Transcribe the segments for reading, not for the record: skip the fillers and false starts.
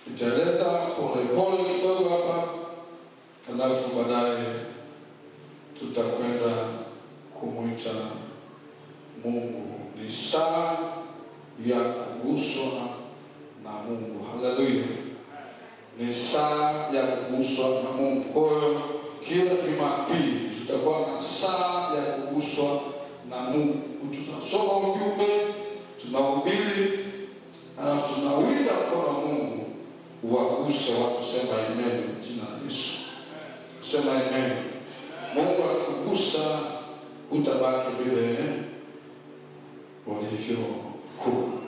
Nitaeleza polepole kidogo hapa, alafu baadaye tutakwenda kumwita Mungu. Ni saa ya kuguswa na Mungu. Haleluya! Ni saa ya kuguswa na Mungu. Kwa hiyo kila Jumapili tutakuwa na saa ya kuguswa na Mungu. Tunasoma ujumbe, tunahubiri, alafu tunawita kwa Mungu uwaguse watu. Sema amen kwa jina la Yesu. Sema amen. Mungu akikugusa utabaki vile ulivyokuwa.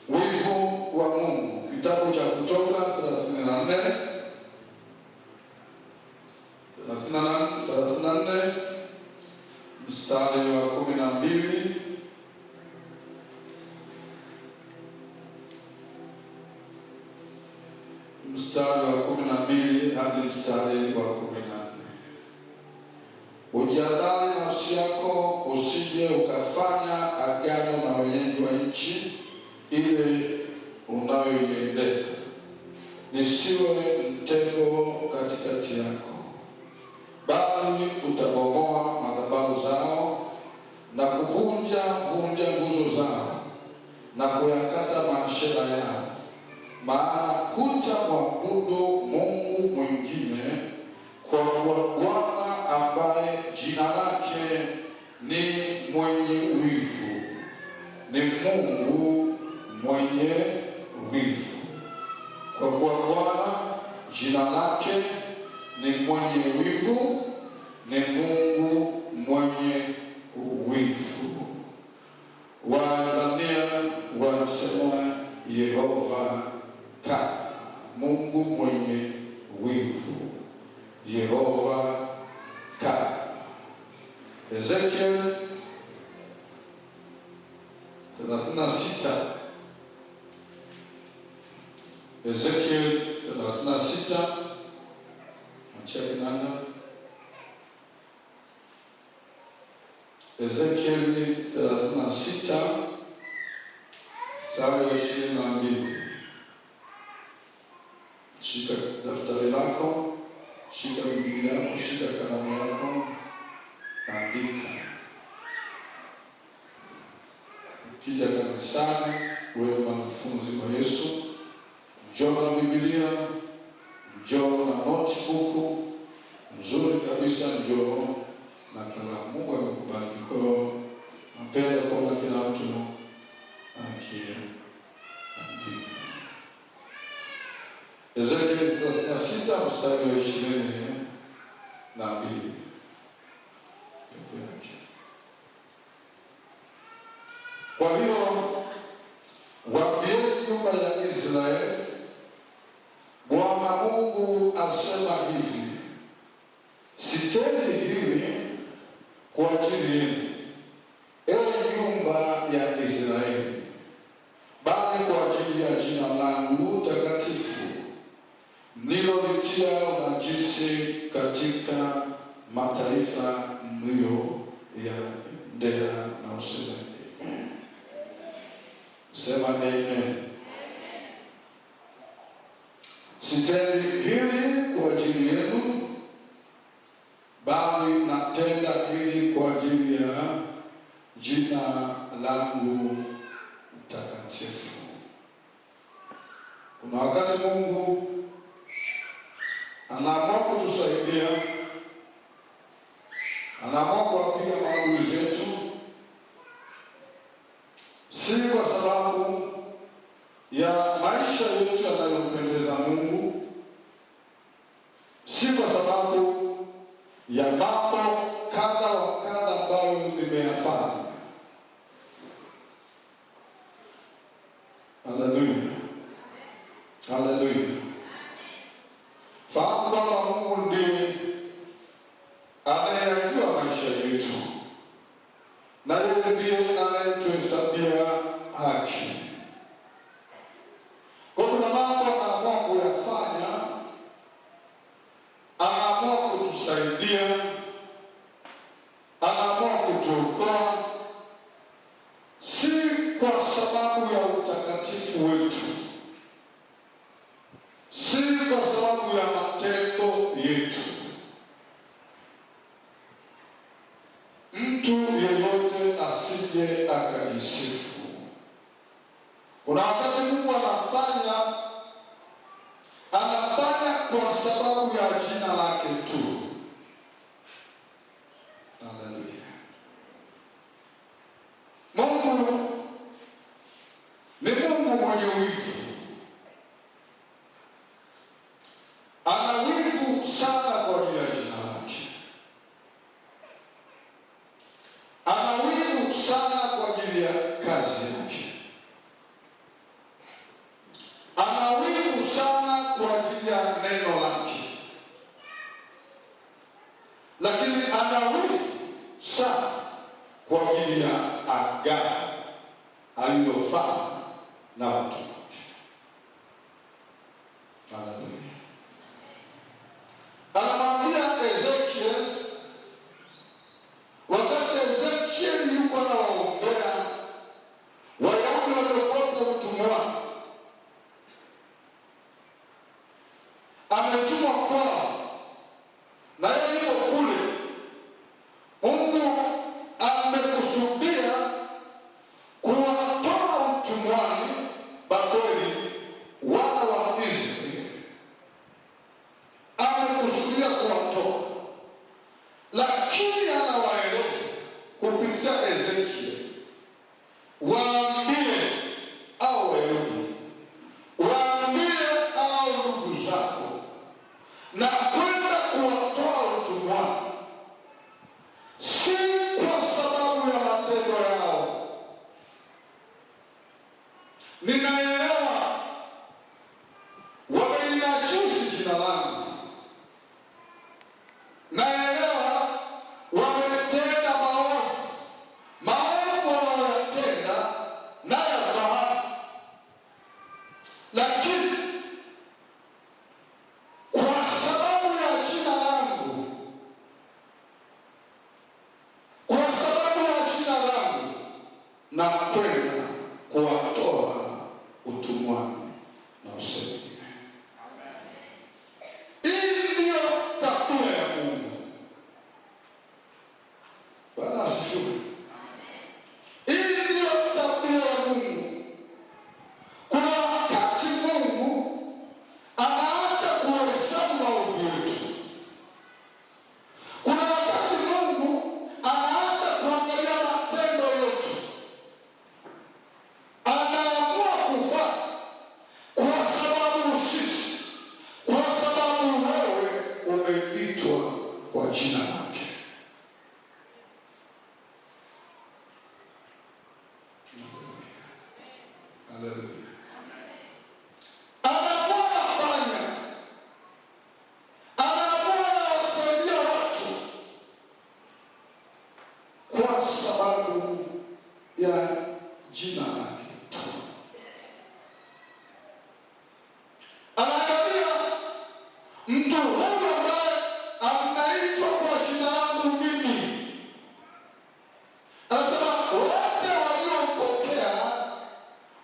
Wivu wa Mungu. Kitabu cha Kutoka 34 mstari wa 12 mstari wa 12 hadi mstari wa 14. Ujihadhari nafsi yako, usije ukafanya agano na wenyeji wa nchi ile unayoiendea, nisiwe mtego katikati yako, bali utabomoa madhabahu zao na kuvunja nguzo zao na kuyakata mashera yao, maana hutamwabudu Mungu mwingine, kwa kuwa Bwana ambaye jina lake ni mwenye wivu ni Mungu mwenye wivu. Kwa kuwa Bwana jina lake ni mwenye wivu ni Mungu mwenye wivu. Waebrania wanasema Yehova Ka, Mungu mwenye wivu, Yehova Ka. Ezekiel 36, Ezekiel 36 mchana, Ezekiel 36 mstari wa 22. Shika daftari lako, shika Biblia yako, shika kalamu yako, andika. Ukija kanisani, wewe mwanafunzi wa Yesu, njoo na Biblia, njoo na notebook nzuri kabisa, njoo na kalamu. Mungu amekubariki. Kwa hiyo napenda kuona kila mtu akiandika. Ezekiel 36 mstari wa 22. Kwa hiyo waambieni nyumba ya Israeli, Bwana Mungu asema hivi, sitendi hivi kwa ajili yenu, nyumba ya Israeli, bali kwa ajili ya jina langu takatifu nilolitia unajisi katika mataifa mlioyaendea, na useme amen. Sema amen. Sitendi hili kwa ajili yenu, bali natenda hili kwa ajili ya jina langu takatifu. Kuna wakati Mungu anaamua kutusaidia, anaamua kuwapiga maadui zetu, si kwa sababu ya maisha yetu yanayompendeza Mungu, si kwa sababu ya mambo kadha wa kadha ambayo nimeyafanya. Haleluya, haleluya. Fahamu kwamba Mungu ndiye anayejua maisha yetu, na yeye ndiye anayetuhesabia haki. Kwa kuna mambo anaamua kuyafanya, anaamua kutusaidia, anaamua kutuokoa, si kwa sababu ya utakatifu wetu, Kuna wakati Mungu anafanya kwa sababu ya jina lake tu. Haleluya. Mungu ni Mungu mwenye wivu. Ana wivu sana kwa ajili ya jina lake. Ana wivu sana kwa ajili ya kazi yake. Ana wivu sana kwa ajili ya neno lake. Lakini ana wivu sana kwa ajili ya agano alilofanya na watu wake. Haleluya. Anamwambia Ezekiel, wakati Ezekiel yuko anawaombea Wayahudi waliokuwa utumwani, ametumwa kwao, na yeye yuko kule. Mungu amekusudia kuwatoa utumwani Babeli wana wa Israeli. Amekusudia kuwatoa, lakini anawaeleza kupitia Ezekiel, waambie au Wayahudi, waambie au ndugu zako, na kwenda kuwatoa utumwani si kwa sababu ya matendo yao. Ninaelewa wameinajisi jina langu, naelewa wametenda maovu wanayoyatenda nayafahamu, lakini kwa sababu ya jina langu, na kwenda kuwatoa utumwani na useremala. Hii ndiyo tabia ya Mungu. Bwana asifiwe. Hii ndiyo tabia ya Mungu. Kuna wakati Mungu anaacha kuhesabu maovu yetu. Kuna wakati Mungu anaacha kuangalia matendo yetu. Anaamua kufa kwa sababu sisi, kwa sababu wewe umeitwa kwa jina lake. Haleluya. Anaamua wasaidia watu kwa sababu ya jina lake. Anaangalia mtu huyu ambaye anaitwa kwa jina langu mimi, anasema wote waliompokea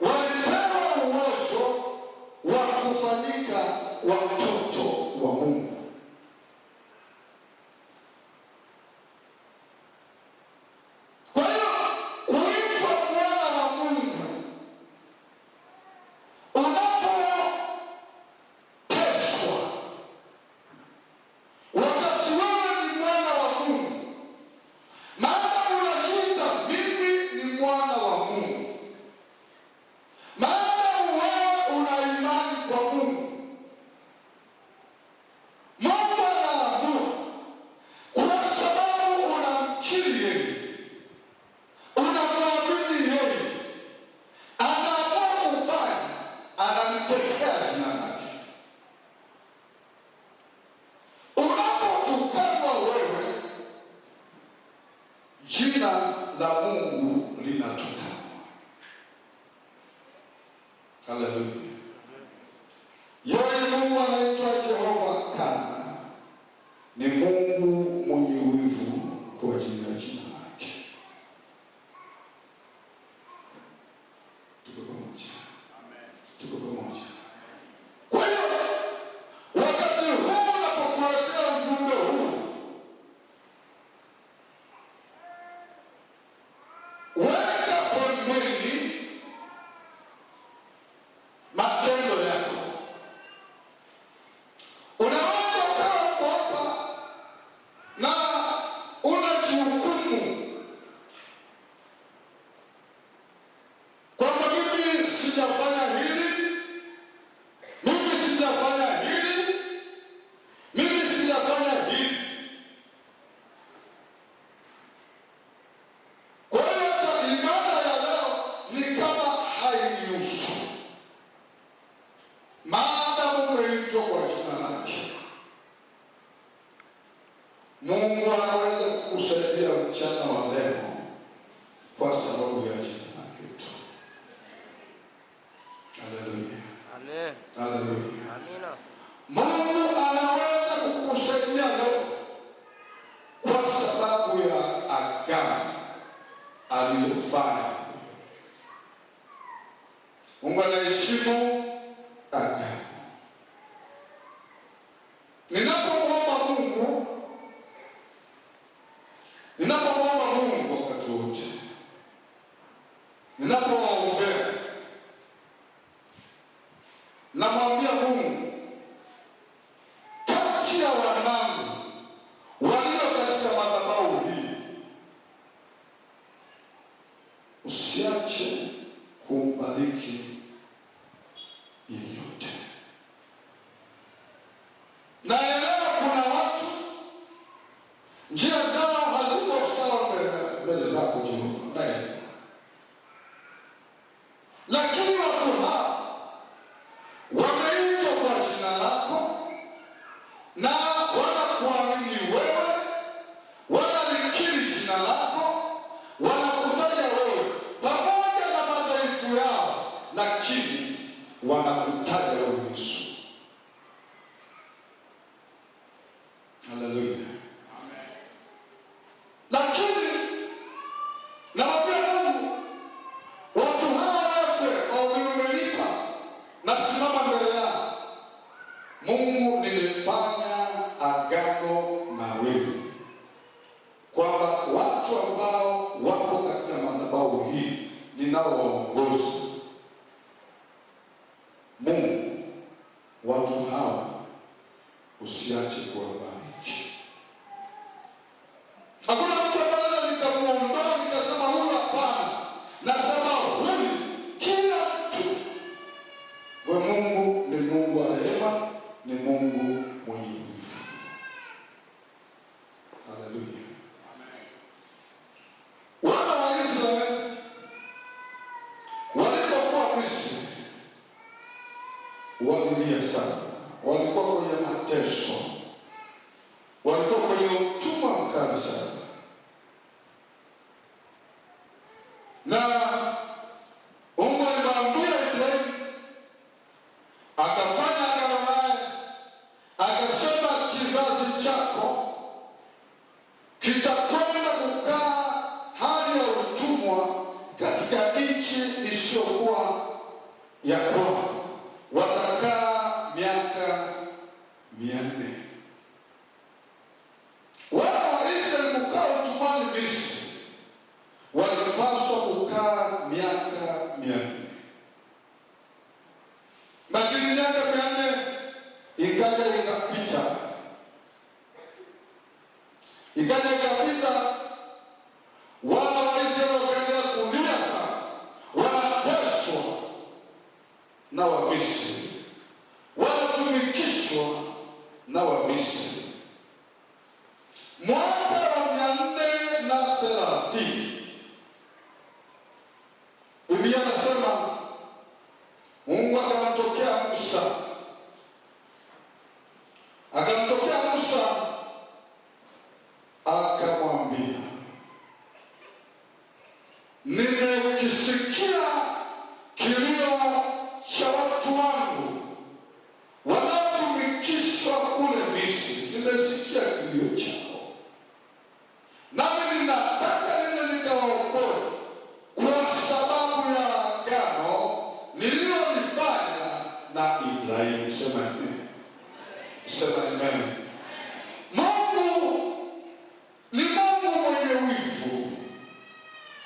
walipewa uwezo wa kufanyika watoto wa Mungu. Kwa hiyo kuitwa mwana wa Mungu, unapoteswa wakati wewe ni mwana wa Mungu, maana unajiita mimi ni mwana wa Mungu, maana wewe una imani kwa Mungu. Mungu anaamua kwa sababu unamkiri yeye, unamwamini yeye, anaamua kufanya, anamtetea jina lake. Unapotukanwa wewe, jina la Mungu linatukanwa. Haleluya. Yeye Mungu anaitwa Jehova Kana, ni Mungu mwenye wivu kwa ajili ya jina lake. Tuko pamoja? Amen. Tuko pamoja. Kwa hiyo wakati huu unapokuletea ujumbe huu, weka pembeni Amen. Haleluya. Amina. Mungu anaweza kukusaidia leo kwa sababu ya agano alilofanya. Mungu anaheshimu agano. Ninapomwomba Mungu wakati wote, ninapowaombea, namwambia Mungu, kati ya wanangu walio katika madhabahu hii, usiache kumbariki yeyote. Naelewa kuna watu njia zao haziko sawa mbele zako Jehova, lakini watu hawa wameitwa kwa jina lako na wanakuamini wewe, wanalikiri jina lako, wanakutaja wewe pamoja na madhaifu yao, lakini wanakutaja wewe Yesu. Haleluya. Amen. Lakini naambia Mungu, watu hawa wote umenipa, nasimama mbele yao. Mungu, nimefanya agano na wewe kwamba watu ambao wapo katika madhabahu hii ninaowaongoza, Mungu, watu hawa usiache kuwabariki. Hakuna mtu ambaye nikamuondoa nikasema huyu hapana. Nasema huyu kila mtu. Kwa Mungu ni Mungu wa rehema, ni Mungu mwenye wivu. Haleluya. Amen. Wana wa Israeli walipokuwa Misri walilia sana. Walikuwa kwenye mateso, walikuwa kwenye utumwa mkali sana, na Mungu alimwambia Ibrahimu, akafanya agano naye, akasema kizazi chako kitakwenda kukaa hali ya utumwa katika nchi isiyokuwa ya kwao, watakaa miaka 400. Wana wa Israeli kukaa utumwani Misri walipaswa kukaa miaka 400, lakini miaka 400 ikaja ikapita, wana wa Israeli wakaendelea kulia sana, wanateswa na Wamisri, wanatumikishwa na Wamisri. Mwaka wa 430 Biblia inasema Mungu akamtokea Musa, akamwambia, nimekisikia kilio cha watu wangu wanaotumikishwa kule Misri. Nimesikia kilio chao, nami ninataka nende nikawaokoe kwa sababu ya agano nililolifanya na Ibrahimu. Sema amen. Sema amen. Mungu ni Mungu mwenye wivu,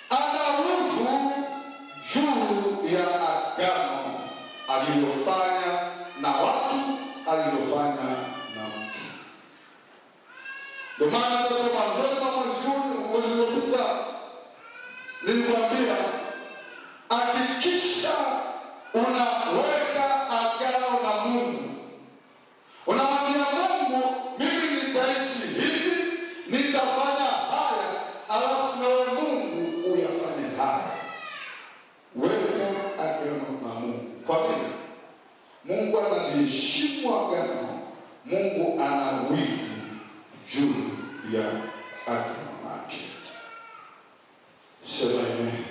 ana wivu juu ya agano alilofanya na watu, alilofanya na mtu. Ndio maana kwa mwanzo wa mwezi uliopita nilikwambia, hakikisha unaweka agano na Mungu. Unamwambia Mungu, mimi nitaishi hivi, nitafanya haya, alafu nawe Mungu uyafanye haya. Weka agano na Mungu. Kwa nini? Mungu analiheshimu agano. Mungu ana wivu juu ya agano lake. Sema amen.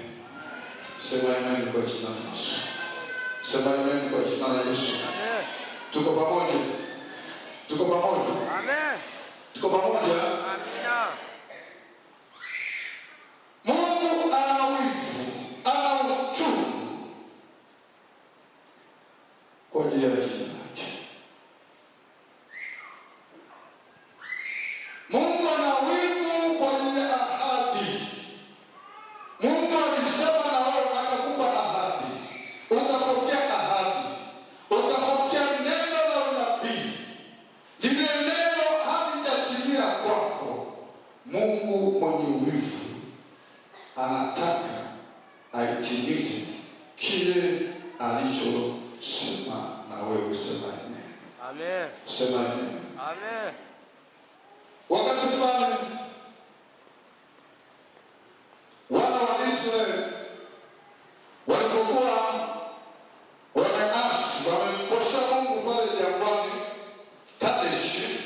Sema amen kwa jina la Yesu. Sema amen kwa jina la Yesu. Amen. Tuko pamoja. Tuko pamoja. Amen. Tuko pamoja. Amina. Mungu ana wivu, ana uchungu kwa ajili ya jina lake. Mungu ana wivu kwa ajili ya ahadi. Mungu alisema na wewe, akakupa ahadi, ukapokea ahadi, ukapokea neno la unabii. Lile neno halijatimia kwako, Mungu mwenye wivu anataka aitimize kile alichosema na wewe. Sema amen. Amen. Sema amen. Amen. Wakati fulani wana wa Israeli walipokuwa wameasi, wamemkosea Mungu pale jangwani Kadeshi,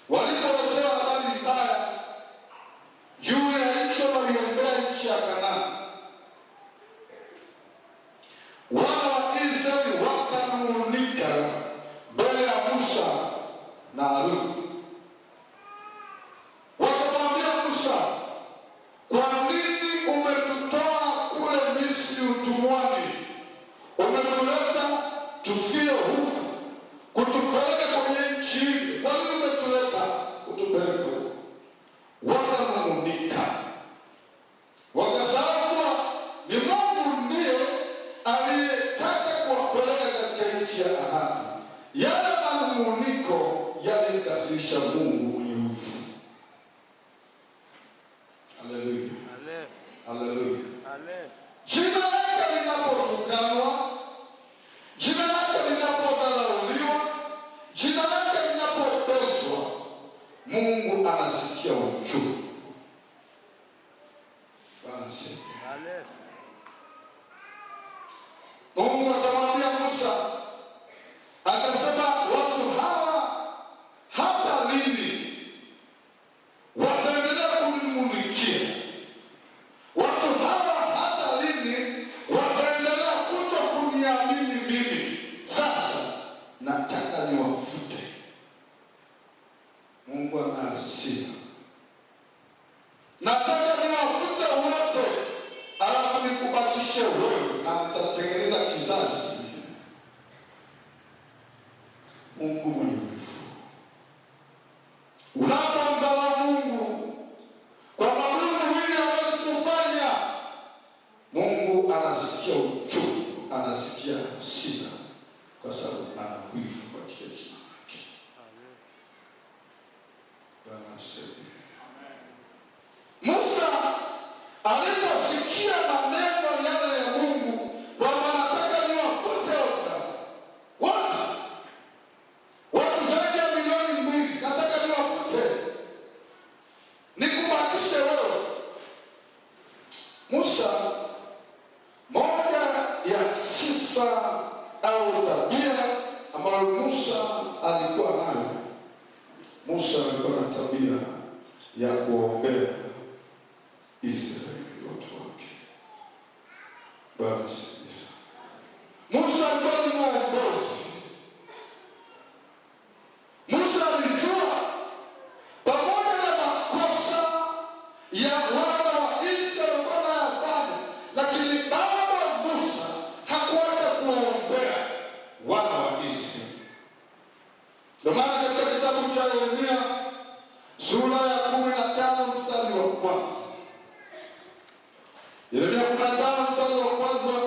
walipoletewa habari mbaya juu ya nchi waliombea nchi ya Kanaani, wana wa Israeli wakanung'unika mbele ya Musa na Haruni. Wakamwambia Musa, kwa nini umetutoa kule Misri utumwani, umetuleta tufie huku, kutupeleka kwenye nchi hii? Kwa nini umetuleta kutupeleka huku? Wakanung'unika, wakasahau kuwa ni Mungu ndiye aliyetaka kuwapeleka katika nchi ya ahadi. Yale manung'uniko yalimkasirisha Mungu mwenye wivu. Haleluya. Amen. Haleluya. Amen. Jina lake linapotukanwa, jina lake linapodharauliwa, jina lake linapoteswa, Mungu anasikia uchungu. Bwana asifiwe. Amen. Mungu akamwambia Musa, akasema, watu hawa hata lini wataendelea kunung'unikia? Watu hawa hata lini wataendelea kuto kuniamini mimi? Sasa nataka niwafute. Mungu ana hasira. Nataka niwafute wote, alafu nikubakishe wewe, na nitatengeneza kizazi kingine. Mungu mwenye wivu. Unapomdharau Mungu kwa Mungu hili hawezi kufanya, Mungu anasikia uchungu, anasikia hasira, kwa sababu ana wivu kwa ajili ya jina lake. Amen. Bwana asifiwe. Musa aliposikia maneno yale ya Mungu kwamba nataka niwafute watu zaidi ya milioni 2, nataka niwafute, nikubakishe wewe. Musa, moja ya sifa au tabia ambayo Musa alikuwa nayo, Musa alikuwa na tabia ya kuombea Israeli, watu wake. Bwana asifiwe. Musa alikuwa ni mwongozi. Musa alijua pamoja na makosa ya wana wa Israeli wanayofanya, lakini bado Musa hakuacha kuwaombea wana wa Israeli. Ndio maana katika kitabu cha Yeremia sura ya 15 mstari wa kwanza, Yeremia 15 mstari wa kwanza,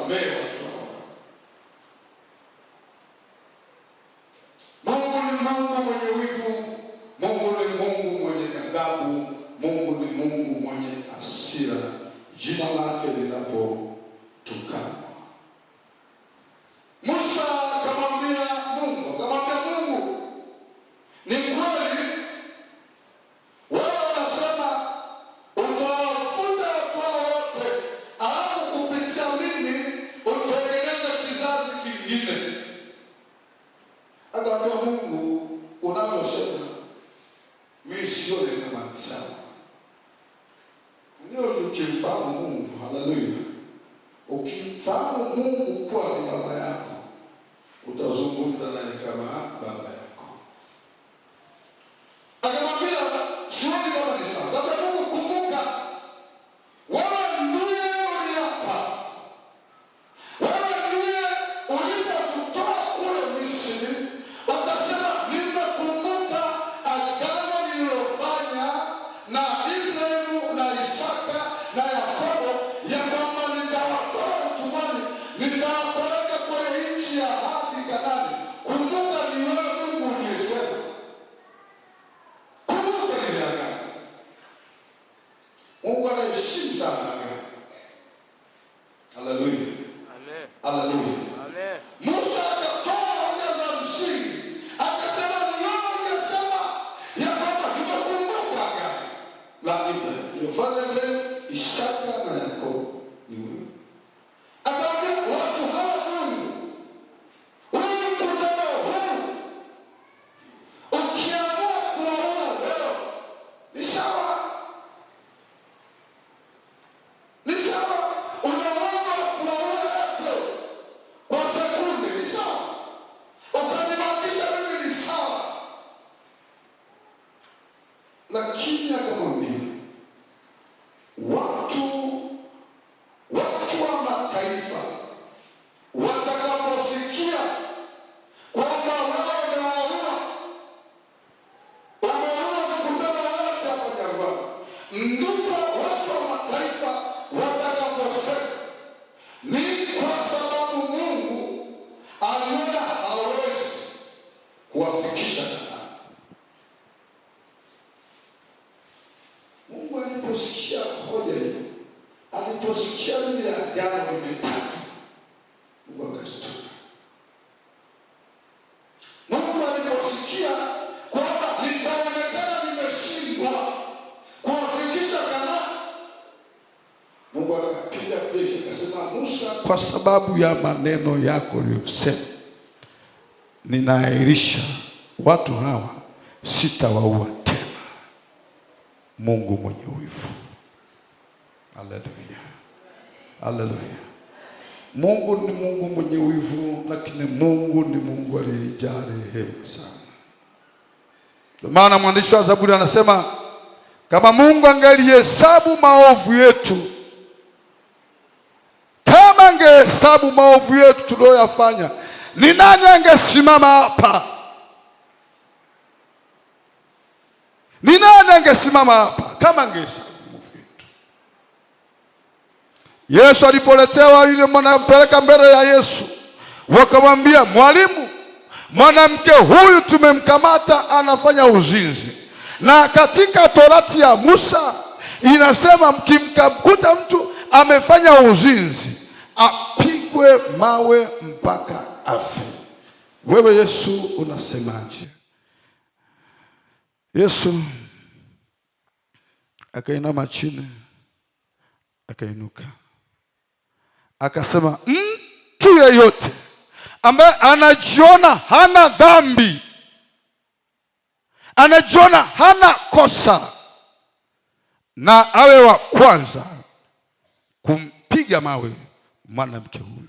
kuwasamehe watu hao. Mungu ni Mungu mwenye wivu, Mungu ni Mungu mwenye ghadhabu, Mungu ni Mungu mwenye hasira, jina lake linapotukanwa. Musa akamwambia Mungu, ni kweli wewe unasema utawafuta watu wote, alafu kupitia mimi utengeneze kizazi kingine. Akamwambia Mungu, unavyosema mimi sioni kama ni sawa. Ndio ukimfahamu Mungu, haleluya. Ukimfahamu Mungu kuwa ni baba yako, utazungumza naye kama baba yako. Akamwambia sioni kama ni sawa. Baba Mungu, kumbuka wewe ndiye uliapa. Wewe ndiye ulipotutoa kule Misri, ukasema nimekumbuka agano nililofanya na Ibrahimu na Isaka na Yakobo, ya kwamba nitawatoa utumwani, nitawapeleka kwenye nchi ya ahadi Kanaani. Kumbuka ni wewe Mungu uliyesema. Kumbuka ile agano. Mungu anaheshimu sana agano. Haleluya. Amen. Haleluya. Amen. Musa akatoa hoja za msingi, akasema ni wewe uliyesema ya kwamba nimekumbuka agano la Ibrahimu niliyofanya mbele Isaka na Yakobo, ni wewe. Akamwambia watu hawa, Mungu, huyu mkutano huu ukiamua kuwaua leo ni sawa, ni sawa. Unaweza kuwaua wote kwa sekunde, ni sawa. Ukanibakisha mimi, ni sawa. Lakini akamwambia watu wa mataifa watakaposikia kwamba wewe umewaua mkutano wote hapa jangwani, ndipo watu wa mataifa watakaposema ni kwa sababu Mungu aliona hawezi kuwafikisha Kanaani. Mungu aliposikia hoja hiyo, aliposikia lile agano limetajwa, Mungu akashtuka. Mungu aliposikia kwamba litaonekana nimeshindwa kuwafikisha Kanaani, Mungu akapiga beki akasema, Musa, kwa sababu ya maneno yako uliyosema, ninaahirisha watu hawa, sitawaua tena. Mungu mwenye wivu. Haleluya. Haleluya. Mungu ni Mungu mwenye wivu, lakini Mungu ni Mungu aliyejaa rehema sana. Kwa maana mwandishi wa Zaburi anasema, kama Mungu angelihesabu maovu yetu, kama angehesabu maovu yetu tuliyoyafanya, ni nani angesimama hapa? Ni nani angesimama hapa kama angehesabu maovu yetu? Yesu alipoletewa yule mwanampeleka mbele ya Yesu, wakamwambia, mwalimu, mwanamke huyu tumemkamata anafanya uzinzi, na katika Torati ya Musa inasema mkimkuta mtu amefanya uzinzi apigwe mawe mpaka afe. Wewe Yesu unasemaje? Yesu akainama chini, akainuka, akasema, mtu yeyote ambaye anajiona hana dhambi, anajiona hana kosa, na awe wa kwanza kumpiga mawe mwanamke huyo.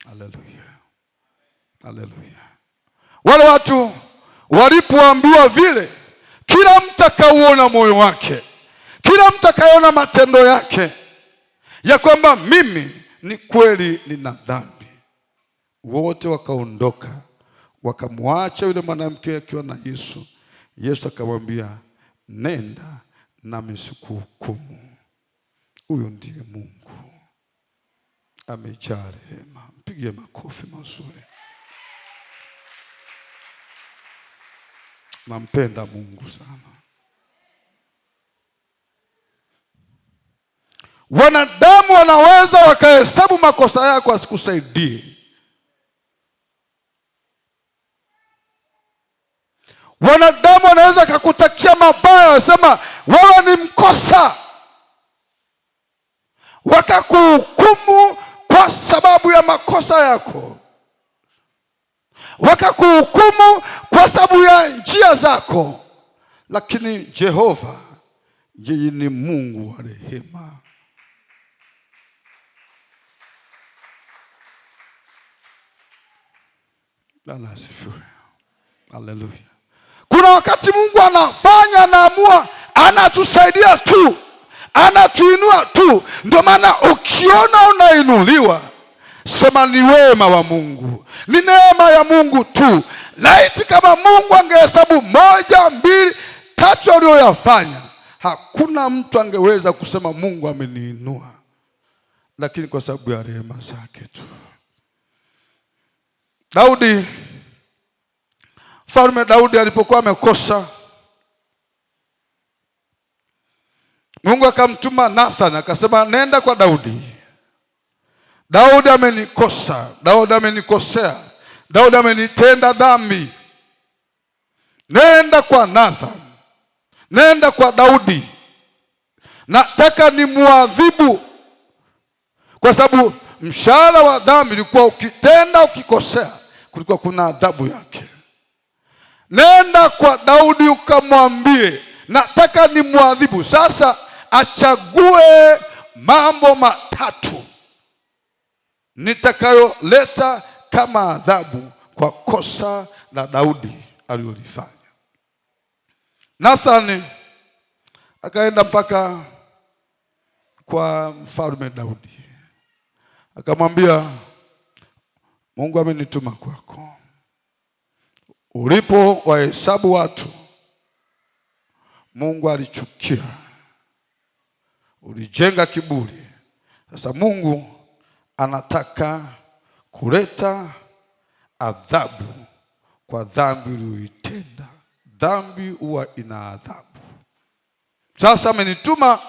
Haleluya. Haleluya. Wale watu walipoambiwa vile, kila mtu akauona moyo wake, kila mtu akaona matendo yake, ya kwamba mimi ni kweli nina dhambi. Wote wakaondoka, wakamwacha yule mwanamke akiwa na Yesu. Yesu akamwambia, nenda nami sikuhukumu. Huyo ndiye Mungu amejaa rehema. Mpigie makofi mazuri. Nampenda Mungu sana. Wanadamu wanaweza wakahesabu makosa yako asikusaidie. Wanadamu wanaweza kukutakia mabaya, wasema wewe ni mkosa, wakakuhukumu kwa sababu ya makosa yako, wakakuhukumu kwa sababu ya njia zako. Lakini Jehova yeye ni Mungu wa rehema. Bwana asifiwe. Haleluya. Kuna wakati Mungu anafanya, anaamua, anatusaidia tu, anatuinua tu. Ndio maana ukiona unainuliwa, sema ni wema wa Mungu, ni neema ya Mungu tu. Laiti kama Mungu angehesabu 1, 2, 3 aliyoyafanya, hakuna mtu angeweza kusema Mungu ameniinua. Lakini kwa sababu ya rehema zake tu. Mfalme Daudi alipokuwa amekosa, Mungu akamtuma Nathan, akasema nenda kwa Daudi. Daudi amenikosa, Daudi amenikosea, Daudi amenitenda dhambi. Nenda kwa Nathan, nenda kwa Daudi, nataka nimuadhibu, kwa sababu mshahara wa dhambi ilikuwa ukitenda, ukikosea, kulikuwa kuna adhabu yake. Nenda kwa Daudi ukamwambie nataka nimuadhibu. Sasa achague mambo matatu nitakayoleta kama adhabu kwa kosa la Daudi alilolifanya. Nathan akaenda mpaka kwa mfalme Daudi, akamwambia Mungu amenituma kwako. Ulipo wahesabu watu, Mungu alichukia, ulijenga kiburi. Sasa Mungu anataka kuleta adhabu kwa dhambi uliyoitenda. Dhambi huwa ina adhabu. Sasa amenituma,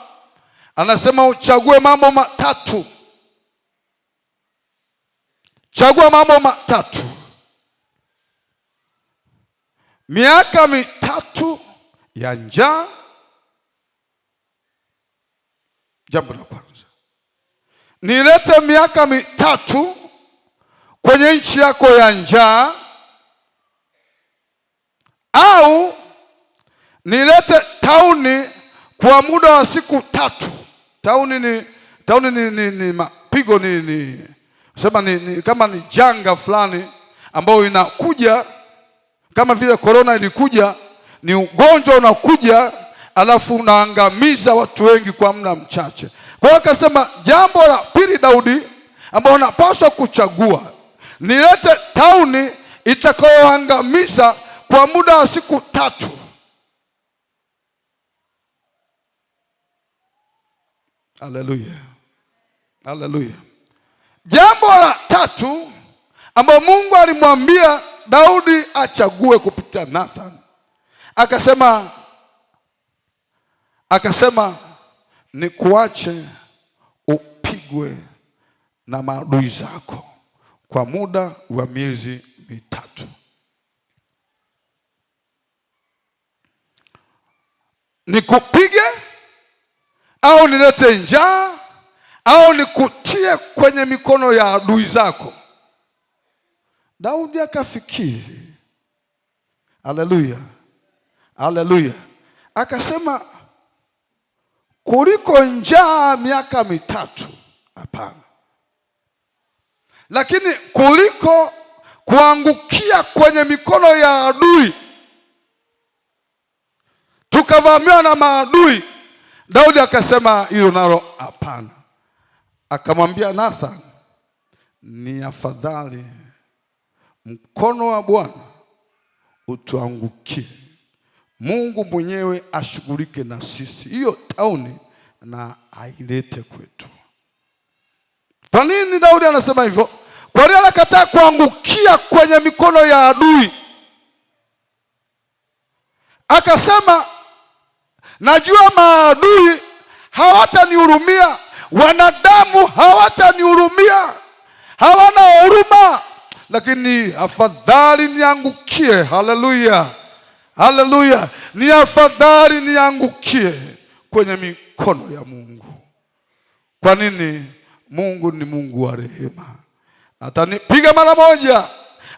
anasema uchague mambo matatu. Chagua mambo matatu. Miaka 3 ya njaa. Jambo la kwanza, nilete miaka 3 kwenye nchi yako ya njaa, au nilete tauni kwa muda wa siku 3. Tauni ni mapigo, sema ni kama ni janga fulani ambao inakuja kama vile corona ilikuja. Ni ugonjwa unakuja, alafu unaangamiza watu wengi kwa muda mchache. Kwa hiyo akasema jambo la pili Daudi ambao unapaswa kuchagua, nilete tauni itakayoangamiza kwa muda wa siku 3. Haleluya. Haleluya. Jambo la 3 ambao Mungu alimwambia Daudi achague kupitia Nathan, akasema ni kuache upigwe na maadui zako kwa muda wa miezi 3. Nikupige au nilete njaa au nikutie kwenye mikono ya adui zako. Daudi akafikiri. Haleluya. Haleluya. Akasema kuliko njaa miaka 3, hapana. Lakini kuliko kuangukia kwenye mikono ya adui, tukavamiwa na maadui, Daudi akasema hilo nalo hapana. Akamwambia Nathan, ni afadhali mkono wa Bwana utuangukie, Mungu mwenyewe ashughulike na sisi. Hiyo tauni na ailete kwetu. Kwa nini Daudi anasema hivyo? Kwa nini anakataa kuangukia kwenye mikono ya adui? Akasema, najua maadui hawatanihurumia, wanadamu hawatanihurumia, hawana huruma, lakini afadhali niangukie. Haleluya, haleluya! Ni afadhali niangukie kwenye mikono ya Mungu. Kwa nini? Mungu ni Mungu wa rehema. Atanipiga mara moja,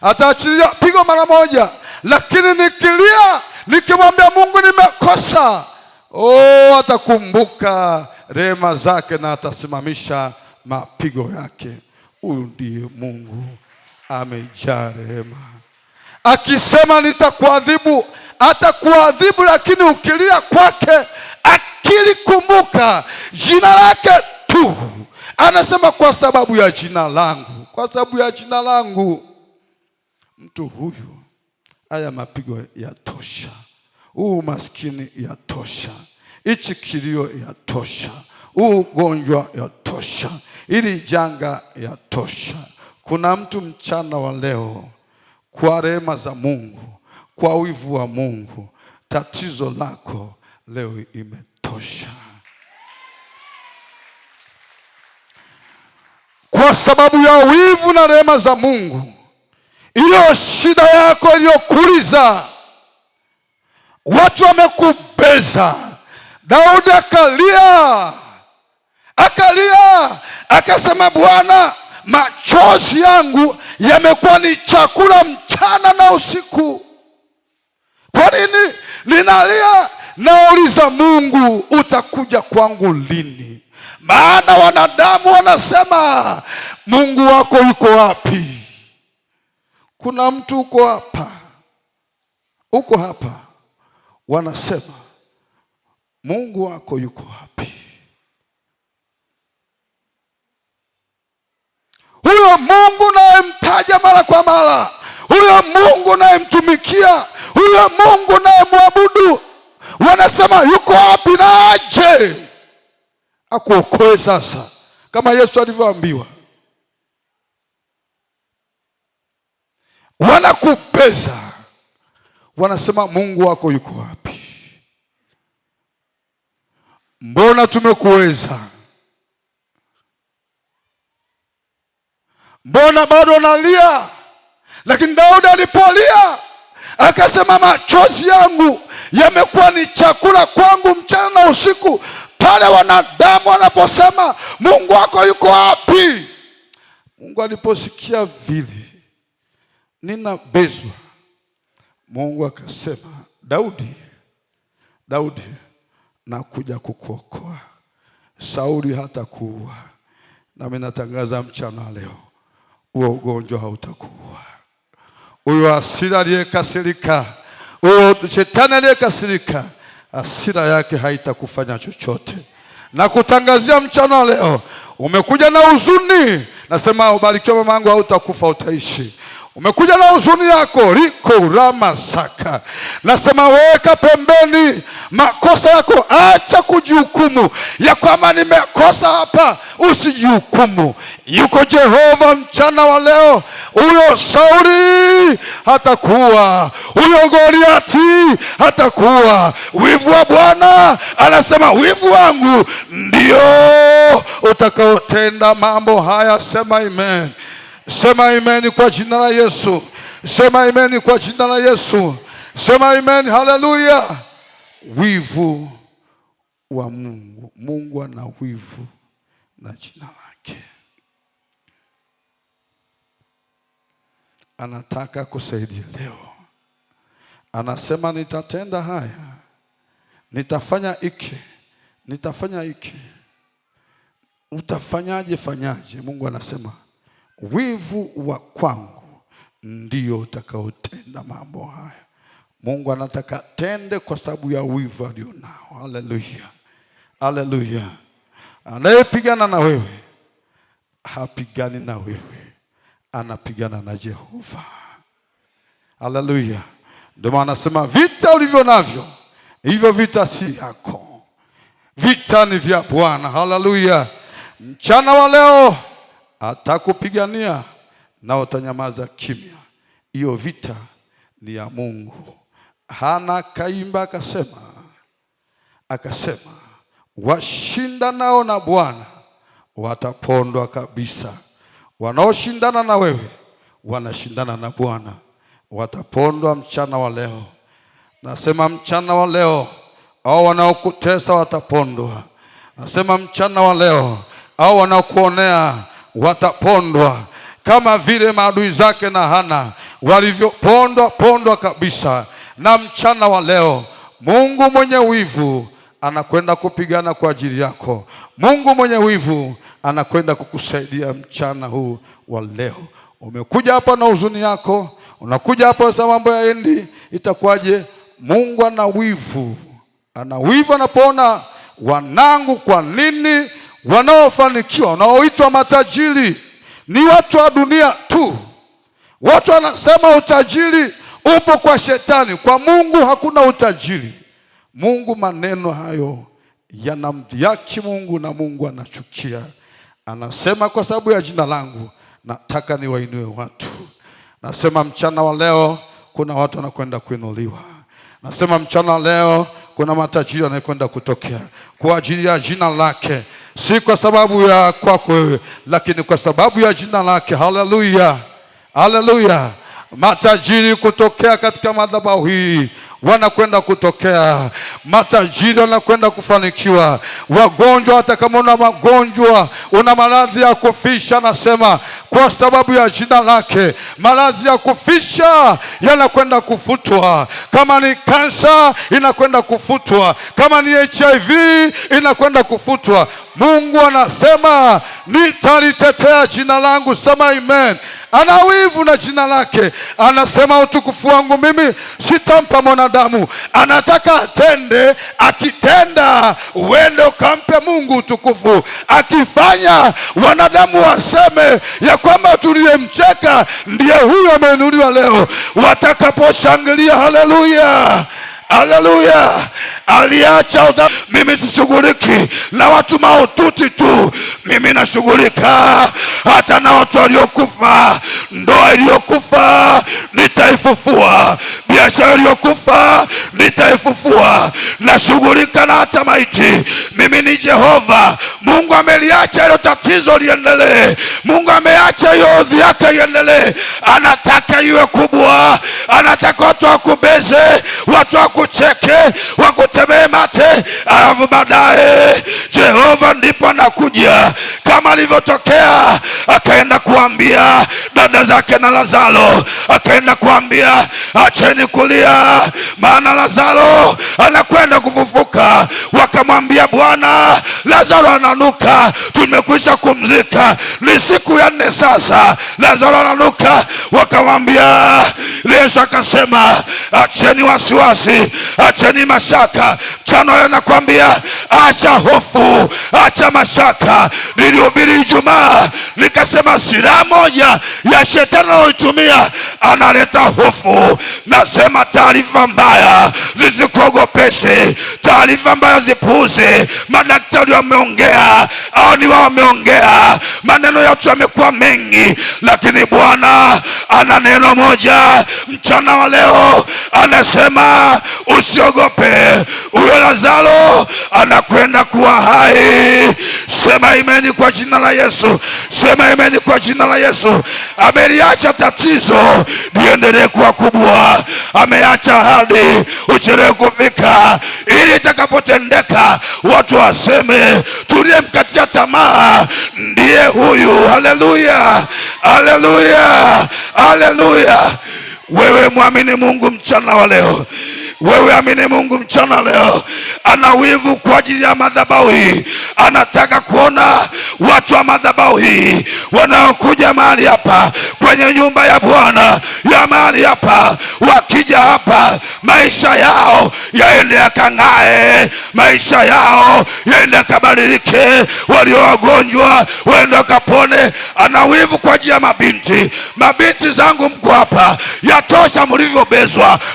ataachilia pigo mara moja, lakini nikilia, nikimwambia Mungu nimekosa, atakumbuka rehema zake na atasimamisha mapigo yake. Huyu ndiye Mungu amejaa rehema. Akisema nitakuadhibu, atakuadhibu, lakini ukilia kwake, akilikumbuka jina lake tu, anasema kwa sababu ya jina langu, kwa sababu ya jina langu, mtu huyu, haya mapigo yatosha, huu maskini yatosha, hichi kilio yatosha, huu ugonjwa yatosha, ili janga yatosha. Kuna mtu mchana wa leo, kwa rehema za Mungu, kwa wivu wa Mungu, tatizo lako leo imetosha. Kwa sababu ya wivu na rehema za Mungu, iliyo shida yako iliyokuliza, watu wamekubeza. Daudi akalia, akasema, Bwana, machozi yangu yamekuwa ni chakula mchana na usiku. Kwa nini ninalia? Nauliza Mungu, utakuja kwangu lini? Maana wanadamu wanasema, Mungu wako yuko wapi? Kuna mtu uko hapa, wanasema, Mungu wako yuko wapi? Huyo Mungu nayemtaja mara kwa mara, huyo Mungu nayemtumikia, huyo Mungu nayemwabudu, wanasema yuko wapi na aje akuokoe sasa, kama Yesu alivyoambiwa. Wanakubeza, wanasema Mungu wako yuko wapi? Mbona tumekuweza? Mbona bado unalia? Lakini Daudi alipolia akasema, machozi yangu yamekuwa ni chakula kwangu mchana na usiku. Pale wanadamu wanaposema Mungu wako yuko wapi? Mungu aliposikia vile ninabezwa, Mungu akasema, Daudi, nakuja kukuokoa. Sauli hatakuua. Nami natangaza mchana leo, huo ugonjwa hautakuua. Huyo hasira aliyekasirika, huyo shetani aliyekasirika, hasira yake haitakufanya chochote. Na kutangazia mchana leo, umekuja na huzuni, nasema ubarikiwe mamangu, hautakufa, utaishi. Umekuja na huzuni yako, riko ramasaka, nasema weka pembeni makosa yako, acha kujihukumu ya kwamba nimekosa hapa. Usijihukumu. Yuko Jehova mchana wa leo. Huyo Sauli hatakuwa, huyo Goliati hatakuwa. Wivu wa Bwana anasema, wivu wangu ndio utakaotenda mambo haya. Sema amen. Sema amen kwa jina la Yesu. Sema amen kwa jina la Yesu. Sema amen. Haleluya. Wivu wa Mungu. Mungu ana wivu na jina lake. Anataka kusaidia leo. Anasema nitatenda haya, nitafanya hiki, nitafanya hiki. Utafanyaje? Fanyaje? Mungu anasema wivu wa kwangu ndio utakaotenda mambo haya. Mungu anataka tende kwa sababu ya wivu alionao. Haleluya, haleluya. Anayepigana na wewe hapigani na wewe, anapigana na Jehova. Haleluya. Ndio maana anasema vita ulivyo navyo, hivyo vita si yako. Vita ni vya Bwana. Haleluya. Mchana wa leo atakupigania na utanyamaza kimya. Hiyo vita ni ya Mungu. Hana kaimba akasema washindanao na Bwana watapondwa kabisa. Wanaoshindana na wewe wanashindana na Bwana, watapondwa mchana wa leo. Nasema mchana wa leo au wanaokutesa watapondwa. Nasema mchana wa leo au wanaokuonea watapondwa, kama vile maadui zake na Hana walivyopondwa kabisa. Na mchana wa leo Mungu mwenye wivu anakwenda kupigana kwa ajili yako. Mungu mwenye wivu anakwenda kukusaidia mchana huu wa leo. Umekuja hapa na huzuni yako, unakuja hapa sa mambo yaendi, itakuwaje? Mungu ana wivu. Ana wivu anapoona wanangu, kwa nini wanaofanikiwa, wanaoitwa matajiri ni watu wa dunia tu? Watu wanasema utajiri upo kwa shetani, kwa Mungu hakuna utajiri. Mungu maneno hayo yanamdhihaki Mungu na Mungu anachukia. Anasema kwa sababu ya jina langu nataka niwainue watu. Nasema mchana wa leo kuna watu wanakwenda kuinuliwa. Nasema mchana wa leo kuna matajiri wanakwenda kutokea kwa ajili ya jina lake, si kwa sababu ya kwako wewe, lakini kwa sababu ya jina lake. Haleluya, haleluya. Matajiri kutokea katika madhabahu hii wanakwenda kutokea. Matajiri wanakwenda kufanikiwa. Wagonjwa, hata kama una magonjwa, una maradhi ya kufisha, nasema kwa sababu ya jina lake maradhi ya kufisha yanakwenda kufutwa. Kama ni kansa inakwenda kufutwa, kama ni HIV inakwenda kufutwa. Mungu anasema nitalitetea jina langu. Sema amen. Ana wivu na jina lake. Anasema utukufu wangu mimi sitampa mwanadamu. Anataka atende, akitenda uende ukampe Mungu utukufu. Akifanya wanadamu waseme ya kwamba tuliyemcheka ndiye huyu ameinuliwa leo, watakaposhangilia. Haleluya, haleluya. Aliacha udhambi. Mimi sishughuliki na watu mahututi tu, mimi nashughulika hata na watu waliokufa. Ndoa iliyokufa nitaifufua, biashara iliyokufa nitaifufua. Nashughulika na hata maiti. Mimi ni Jehova. Mungu ameliacha hilo tatizo liendelee. Mungu ameacha hiyo odhi yake iendelee. Anataka iwe kubwa. Anataka watu wakubeze, watu wakucheke, wakutemee mate, alafu baadaye Jehova ndipo anakuja, kama alivyotokea akaenda kuambia dada zake na Lazaro, akaenda kuambia acheni kulia, maana Lazaro anakwenda kufufuka. Wakamwambia Bwana, Lazaro ananuka, tumekwisha kumzika, ni siku ya 4 sasa, Lazaro ananuka. Wakamwambia, Yesu akasema acheni wasiwasi, acheni mashaka. Mchana nakwambia acha hofu, acha mashaka. Nilihubiri Ijumaa nikasema silaha moja ya shetani anayoitumia, analeta hofu. Nasema taarifa mbaya zisikuogopeshe, taarifa mbaya zipuuze. Madaktari wameongea au ni wao wameongea, maneno ya watu yamekuwa mengi, lakini Bwana ana neno moja mchana wa leo. Anasema usiogope, huyo Lazaro anakwenda kuwa hai. Sema imeni kwa jina la Yesu. Sema imeni kwa jina la Yesu. Ameliacha tatizo liendelee kuwa kubwa. Ameacha hadi uchelewe kufika, ili itakapotendeka watu waseme tuliyemkatia tamaa ndiye huyu. Haleluya, haleluya, haleluya. Wewe muamini Mungu mchana wa leo. Wewe amini Mungu mchana leo. Ana wivu kwa ajili ya madhabahu hii. Anataka kuona watu wa madhabahu hii wanaokuja mahali hapa kwenye nyumba ya Bwana ya mahali hapa wakija wanakuja hapa, maisha yao yaende yakang'ae, maisha yao yaende yakabadilike. Walio wagonjwa waende wakapone. Ana wivu kwa ajili ya mabinti. Mabinti zangu mko hapa, yatosha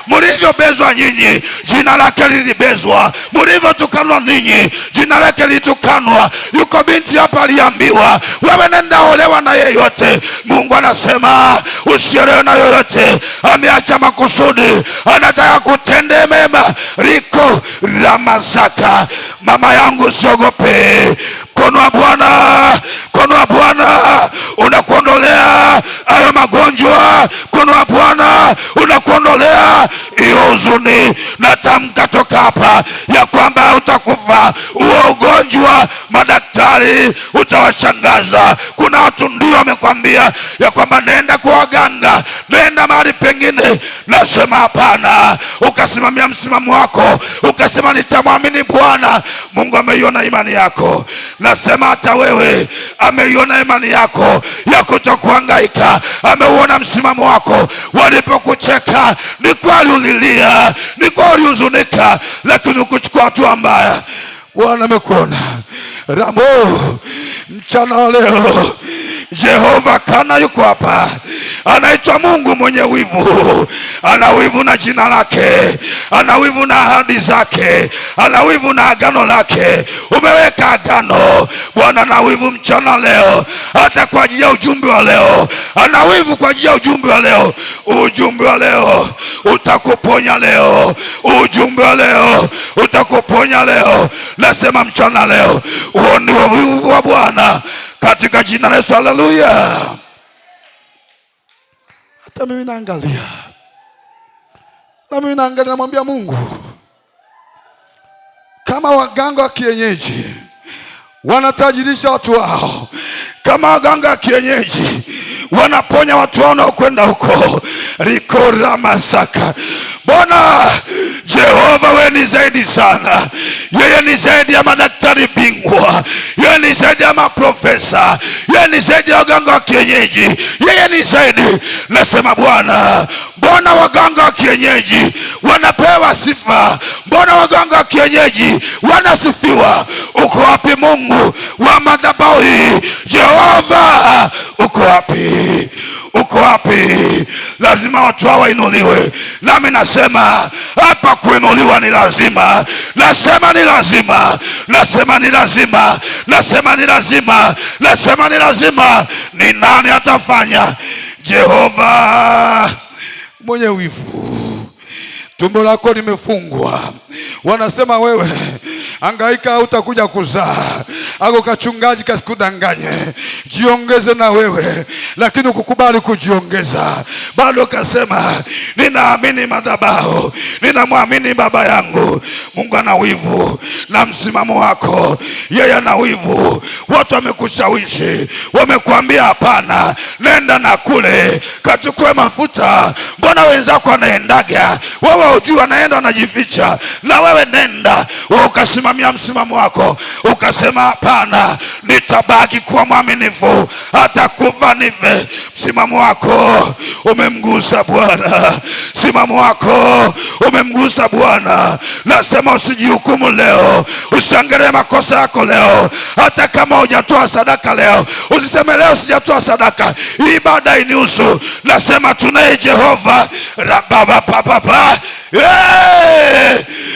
mlivyobezwa nyinyi, jina lake lilibezwa. Mlivyotukanwa ninyi, jina lake litukanwa. Yuko binti hapa aliambiwa, wewe nenda olewa na yeyote. Mungu anasema usiolewe na yoyote. Ameacha makusudi, anataka kutende mema. Riko Ramasaka, mama yangu usiogope. Mkono wa Bwana unakuondolea hayo magonjwa. Mkono wa Bwana unakuondolea hiyo huzuni. Natamka toka hapa ya kwamba utakufa huo ugonjwa. Madaktari utawashangaza. Kuna watu ndio wamekwambia ya kwamba nenda kwa waganga, nenda mahali pengine. Nasema hapana. Ukasimamia msimamo wako, ukasema nitamwamini Bwana. Mungu ameiona imani yako. Nasema hata wewe ameiona imani yako ya kutokuhangaika. Ameuona msimamo wako. Walipokucheka ni kweli ulilia, ni kweli ulihuzunika, lakini ukuchukua hatua mbaya. Bwana amekuona. Ramo, mchana wa leo Jehova Kana yuko hapa. Anaitwa Mungu mwenye wivu. Ana wivu na jina lake, ana wivu na ahadi zake, ana wivu na agano lake. Umeweka agano. Bwana ana wivu mchana leo, hata kwa ajili ya ujumbe wa leo. Ana wivu kwa ajili ya ujumbe wa leo. Ujumbe wa leo utakuponya leo. Ujumbe wa leo utakuponya leo. Nasema mchana leo uone wivu wa Bwana katika jina la Yesu. Haleluya. Hata mimi naangalia, namwambia Mungu, kama waganga wa kienyeji wanatajirisha watu wao, kama waganga wa kienyeji wanaponya watu wao na kwenda huko, Riko Ramasaka, Bwana Jehova, wewe ni zaidi sana. Yeye ni zaidi ya madaktari bingwa, yeye ni zaidi ya maprofesa, yeye ni zaidi ya waganga wa kienyeji, yeye ni zaidi. Nasema Bwana, mbona waganga wa kienyeji wanapewa sifa? Mbona waganga wa kienyeji wanasifiwa? Uko wapi Mungu wa madhabahu hii? Jehova, uko wapi? Uko wapi? Lazima watu hawa wainuliwe. Nami nasema hapa kuinuliwa ni lazima. Nasema ni lazima. Nasema ni lazima. Nasema ni lazima. Nasema ni lazima. Ni nani atafanya? Jehova mwenye wivu. Tumbo lako limefungwa. Wanasema wewe hangaika, utakuja kuzaa. Ako kachungaji kasikudanganye, jiongeze na wewe, lakini ukukubali kujiongeza. Bado kasema ninaamini madhabahu, ninamwamini baba yangu. Mungu ana wivu na msimamo wako. Yeye ana wivu. Watu wamekushawishi, wamekwambia hapana, nenda na kule kachukue mafuta. Mbona wenzako anaendaga, wewe hujui anaenda anajificha? Na wewe nenda, wewe ukasimamia msimamo wako, ukasema hapana, nitabaki kuwa mwaminifu hata kufa nife. Msimamo wako umemgusa Bwana. Msimamo wako umemgusa Bwana. Nasema usijihukumu leo, usiangalie makosa yako leo. Hata kama hujatoa sadaka leo, usiseme leo sijatoa sadaka, hii ibada inihusu. Nasema tunaye Jehova Rababa papa.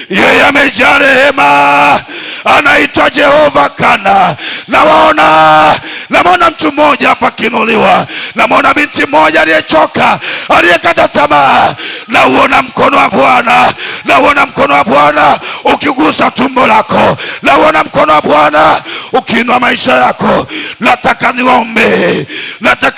Yeye amejaa rehema, anaitwa Jehova Kana. Naona mtu mmoja hapa kinuliwa. Naona binti mmoja aliyechoka, aliyekata tamaa. Nauona mkono wa Bwana. Nauona mkono wa Bwana ukigusa tumbo lako. Nauona mkono wa Bwana ukiinua maisha yako. Nataka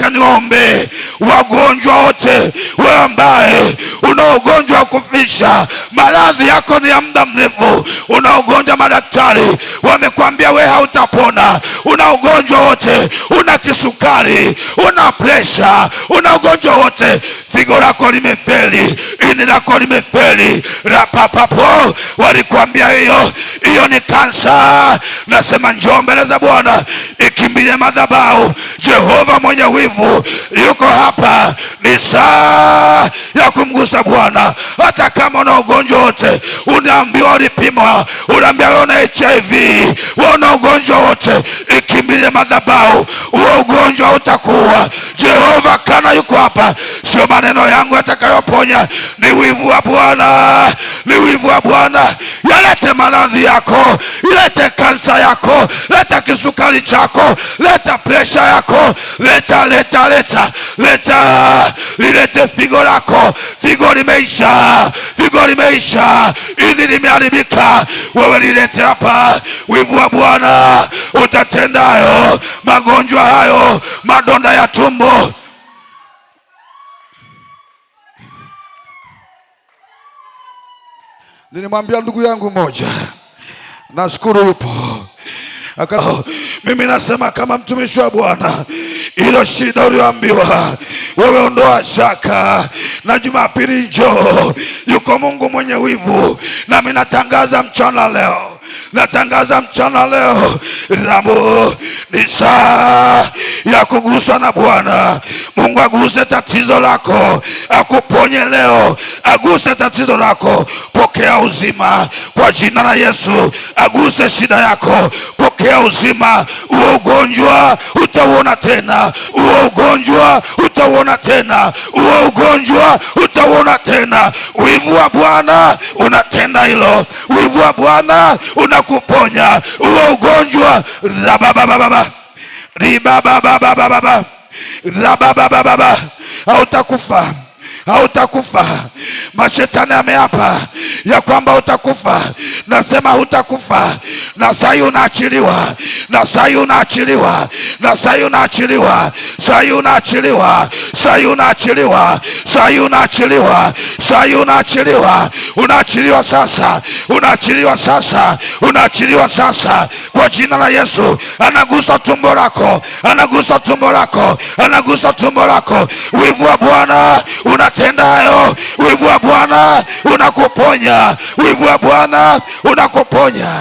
niwaombe wagonjwa wote. Wewe ambaye una ugonjwa wa kufisha, maradhi yako ni ya muda mrefu, una ugonjwa madaktari wamekwambia wewe hautapona, una ugonjwa wote, una kisukari, una presha, una ugonjwa wote, figo lako limefeli, ini lako limefeli, rapapapo, walikwambia hiyo ni kansa. Nasema njoo njoo mbele za Bwana, ikimbilie madhabahu. Jehova mwenye wivu yuko hapa. Ni saa ya kumgusa Bwana. Hata kama una ugonjwa wote, unaambiwa ulipimwa, unaambiwa una HIV, una ugonjwa wote, ikimbilie madhabahu, huo ugonjwa utakuwa. Jehova kana yuko hapa. Sio maneno yangu yatakayoponya, ni wivu wa Bwana. Ni wivu wa Bwana. Yalete maradhi yako, ilete kansa yako, leta kisukari chako, leta presha yako, leta ilete figo lako. Figo limeisha, ili limeharibika, wewe lilete hapa. Wivu wa Bwana utatendayo magonjwa hayo, madonda ya tumbo. Nilimwambia ndugu yangu moja, nashukuru yupo. Mimi nasema kama mtumishi wa Bwana, ilo shida ulioambiwa wewe, ondoa shaka, na Jumapili njoo. Yuko Mungu mwenye wivu. Nami natangaza mchana leo, Rabu, ni saa ya kuguswa na Bwana. Mungu aguse tatizo lako, akuponye leo, aguse tatizo lako. Pokea uzima kwa jina la Yesu. Aguse shida yako, pokea uzima. Uo ugonjwa utauona tena, Wivu wa Bwana unatenda hilo. Wivu wa Bwana unakuponya uo ugonjwa. Hautakufa. Mashetani ameapa ya kwamba utakufa. Nasema hutakufa. Na sai unaachiliwa. Unaachiliwa sasa kwa jina la Yesu. Anagusa tumbo lako. Wivu wa Bwana unatendayo. Wivu wa Bwana unakuponya.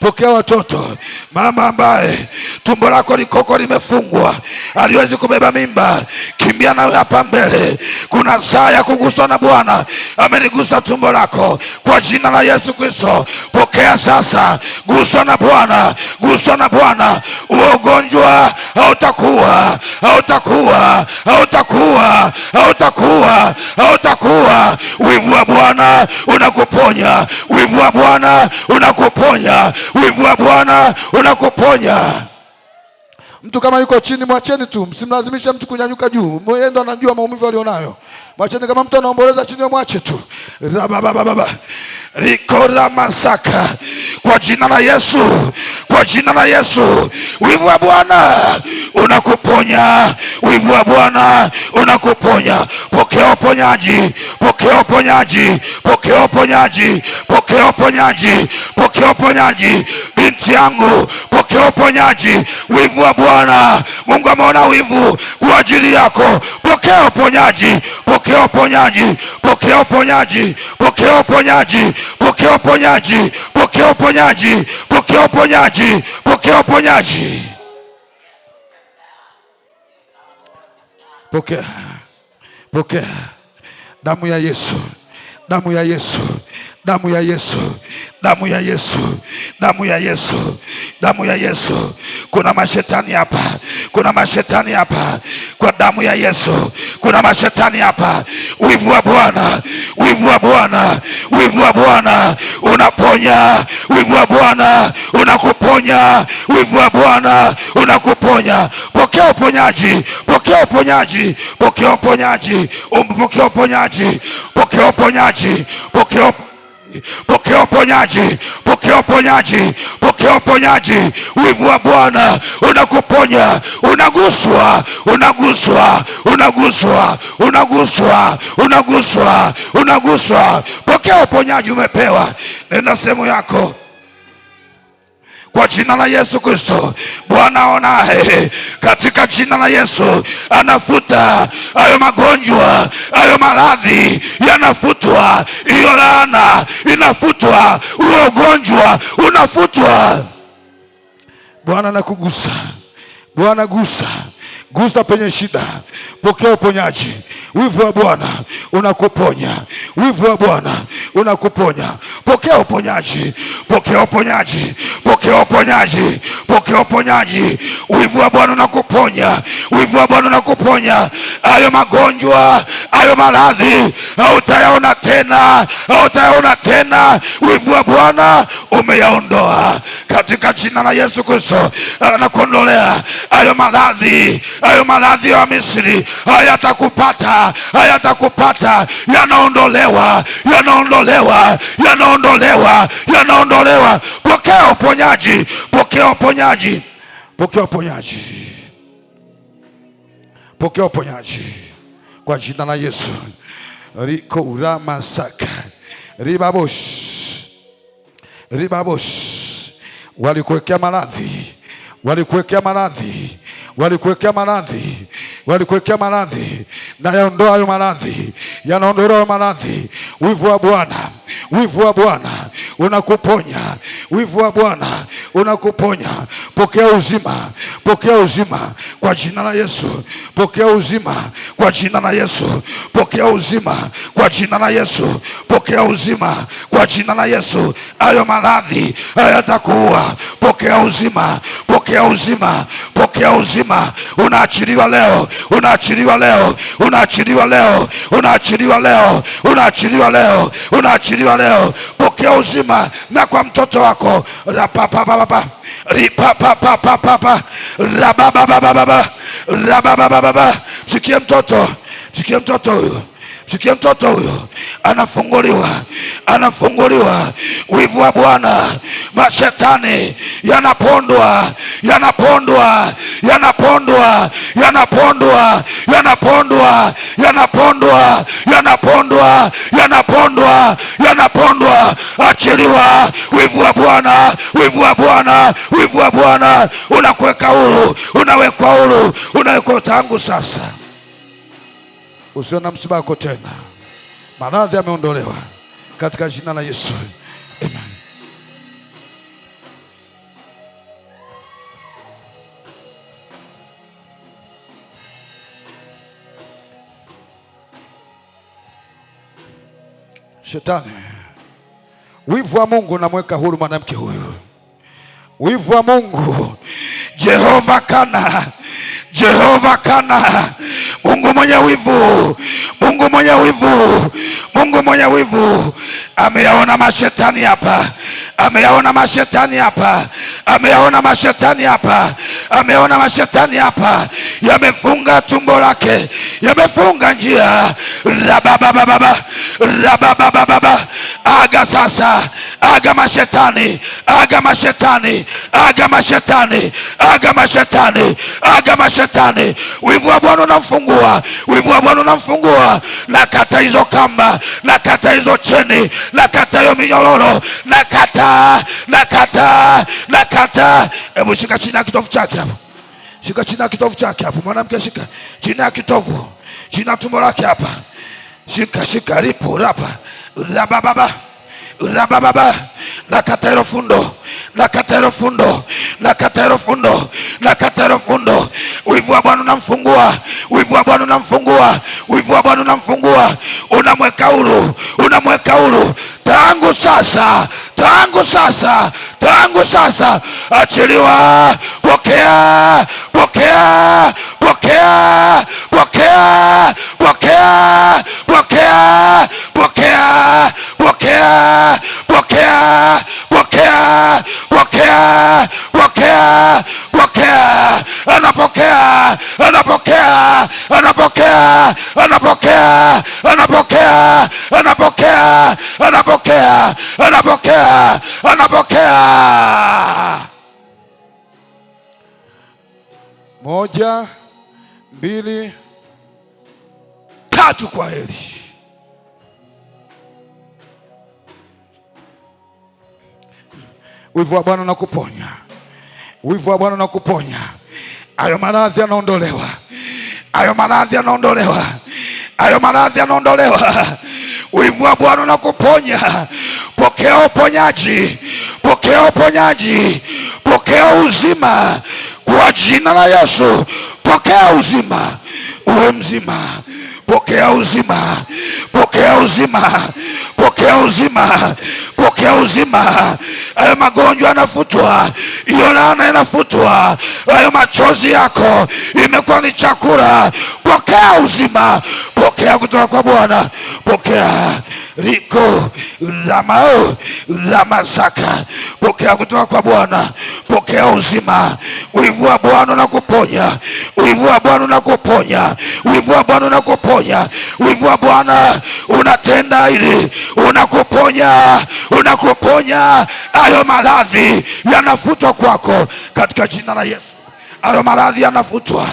Pokea watoto. Mama ambaye tumbo lako likoko limefungwa, aliwezi kubeba mimba, kimbia nawe hapa mbele. Kuna saa ya kuguswa na Bwana. Amenigusa tumbo lako kwa jina la Yesu Kristo. Pokea sasa. Guswa na Bwana. Uo ugonjwa hautakuwa. Wivu wa Bwana unakuponya. Mtu kama yuko chini, mwacheni tu. Msimlazimishe mtu kunyanyuka juu. Yeye ndo anajua maumivu alionayo. Mwacheni. Kama mtu anaomboleza chini, mwache tu. Rikora masaka kwa jina la Yesu. Wivu wa Bwana unakuponya. Pokea uponyaji. Binti yangu, pokea uponyaji. Wivu wa Bwana, Mungu ameona wivu kwa ajili yako. Pokea uponyaji. Pokea damu ya Yesu. Kuna mashetani hapa. Kwa damu ya Yesu. Kuna mashetani hapa. Wivu wa Bwana unaponya. Wivu wa Bwana unakuponya. Pokea uponyaji. Wivu wa Bwana unakuponya. Unaguswa. Pokea uponyaji umepewa. Nenda sehemu yako. kwa jina la Yesu Kristo. Bwana aonaye, katika jina la Yesu, anafuta hayo magonjwa, hayo maradhi yanafutwa, hiyo laana inafutwa, huo ugonjwa unafutwa. Bwana nakugusa, Bwana gusa penye shida, pokea uponyaji. Wivu wa Bwana unakuponya, wivu wa Bwana unakuponya. Pokea uponyaji, pokea uponyaji, pokea uponyaji, pokea uponyaji. Wivu wa Bwana unakuponya, wivu wa Bwana unakuponya. Hayo magonjwa, hayo maradhi hautayaona tena, hautayaona tena. Wivu wa Bwana umeyaondoa katika jina la Yesu Kristo. Anakuondolea hayo maradhi, hayo maradhi ya Misri hayatakupata, hayatakupata. Yanaondolewa, yanaondolewa, yanaondolewa, yanaondolewa. Pokea uponyaji, pokea uponyaji, pokea uponyaji, pokea uponyaji kwa jina la Yesu. Riko urama saka ribabosh, ribabosh. Walikuwekea maradhi, walikuwekea maradhi, walikuwekea maradhi, walikuwekea maradhi, na yaondoa hayo maradhi, yanaondolewa hayo maradhi. Wivu wa Bwana, wivu wa Bwana unakuponya, wivu wa Bwana unakuponya. Pokea uzima, pokea uzima kwa jina la Yesu. Pokea uzima kwa jina la Yesu. Pokea uzima kwa jina la Yesu. Pokea uzima kwa jina la Yesu. Hayo maradhi hayatakuua. Pokea uzima, pokea uzima, pokea uzima. Unaachiliwa leo, unaachiliwa leo, unaachiliwa leo, unaachiliwa leo, unaachiliwa leo, unaachiliwa leo. Pokea uzima na kwa mtoto wako. Rapapapapa, ripapapapapa, rabababababa, rababababa. Msikie mtoto, msikie mtoto huyo, msikie mtoto huyo. Anafunguliwa, anafunguliwa. Wivu wa Bwana, mashetani yanapondwa, yanapondwa, yanapondwa, yanapondwa, yanapondwa, yanapondwa, yanapondwa, yanapondwa, yanapondwa. Achiliwa wivu wa Bwana, wivu wa Bwana, wivu wa Bwana. Unakuweka huru, unawekwa huru, unawekwa tangu sasa. Usiwe na msiba wako tena. Maradhi yameondolewa katika jina la Yesu. Amen. Shetani, wivu wa Mungu unamweka huru mwanamke huyu. Wivu wa Mungu, Jehova kana, Jehova kana. Mungu mwenye wivu, Mungu mwenye wivu, Mungu mwenye wivu. Ameyaona mashetani hapa, ameyaona mashetani hapa, ameyaona mashetani hapa, ameyaona mashetani hapa. Yamefunga tumbo lake, yamefunga njia. Rababababa, rababababa. Aga sasa, aga mashetani, aga mashetani, aga mashetani, aga mashetani, aga mashetani. Wivu wa Bwana unamfungua, wivu wa Bwana unamfungua. Nakata hizo kamba, nakata hizo cheni, nakata hiyo minyororo, nakata, nakata, nakata. Hebu shika chini ya kitovu chake hapo, shika chini ya kitovu chake hapo. Mwanamke shika chini ya kitovu, chini ya tumbo lake hapa. Shika, shika, ripo, rapa, rabababa, rabababa. Nakata hilo fundo, nakata hilo fundo, nakata hilo fundo, nakata hilo fundo. Wivu wa Bwana unamfungua, wivu wa Bwana unamfungua, wivu wa Bwana unamfungua. Unamweka huru, unamweka huru tangu sasa, tangu sasa, tangu sasa. Achiliwa, pokea, pokea, pokea, pokea, pokea, pokea, pokea, pokea, pokea, pokea, pokea, pokea, pokea. Anapokea, anapokea, anapokea, anapokea, anapokea, anapokea, anapokea, anapokea, anapokea. Moja, mbili, tatu. Kwa heri. Wivu wa Bwana unakuponya. Wivu wa Bwana unakuponya. Hayo maradhi yanaondolewa. Hayo maradhi yanaondolewa. Hayo maradhi yanaondolewa. Wivu wa Bwana unakuponya. Pokea uponyaji. Pokea uponyaji. Pokea uzima kwa jina la Yesu. Pokea uzima. Uwe mzima. Pokea uzima. Pokea uzima. Pokea uzima. Pokea uzima. Hayo magonjwa yanafutwa. Hiyo laana inafutwa. Hayo machozi yako imekuwa ni chakula. Pokea uzima. Pokea kutoka kwa Bwana. Pokea riko lamao lamasaka. Pokea kutoka kwa Bwana. Pokea uzima. Wivu wa Bwana unakuponya. Wivu wa Bwana unakuponya. Wivu wa Bwana unakuponya. Wivu wa Bwana unatenda hili. Unakuponya. Unakuponya. Hayo maradhi yanafutwa kwako katika jina la Yesu. Hayo maradhi yanafutwa.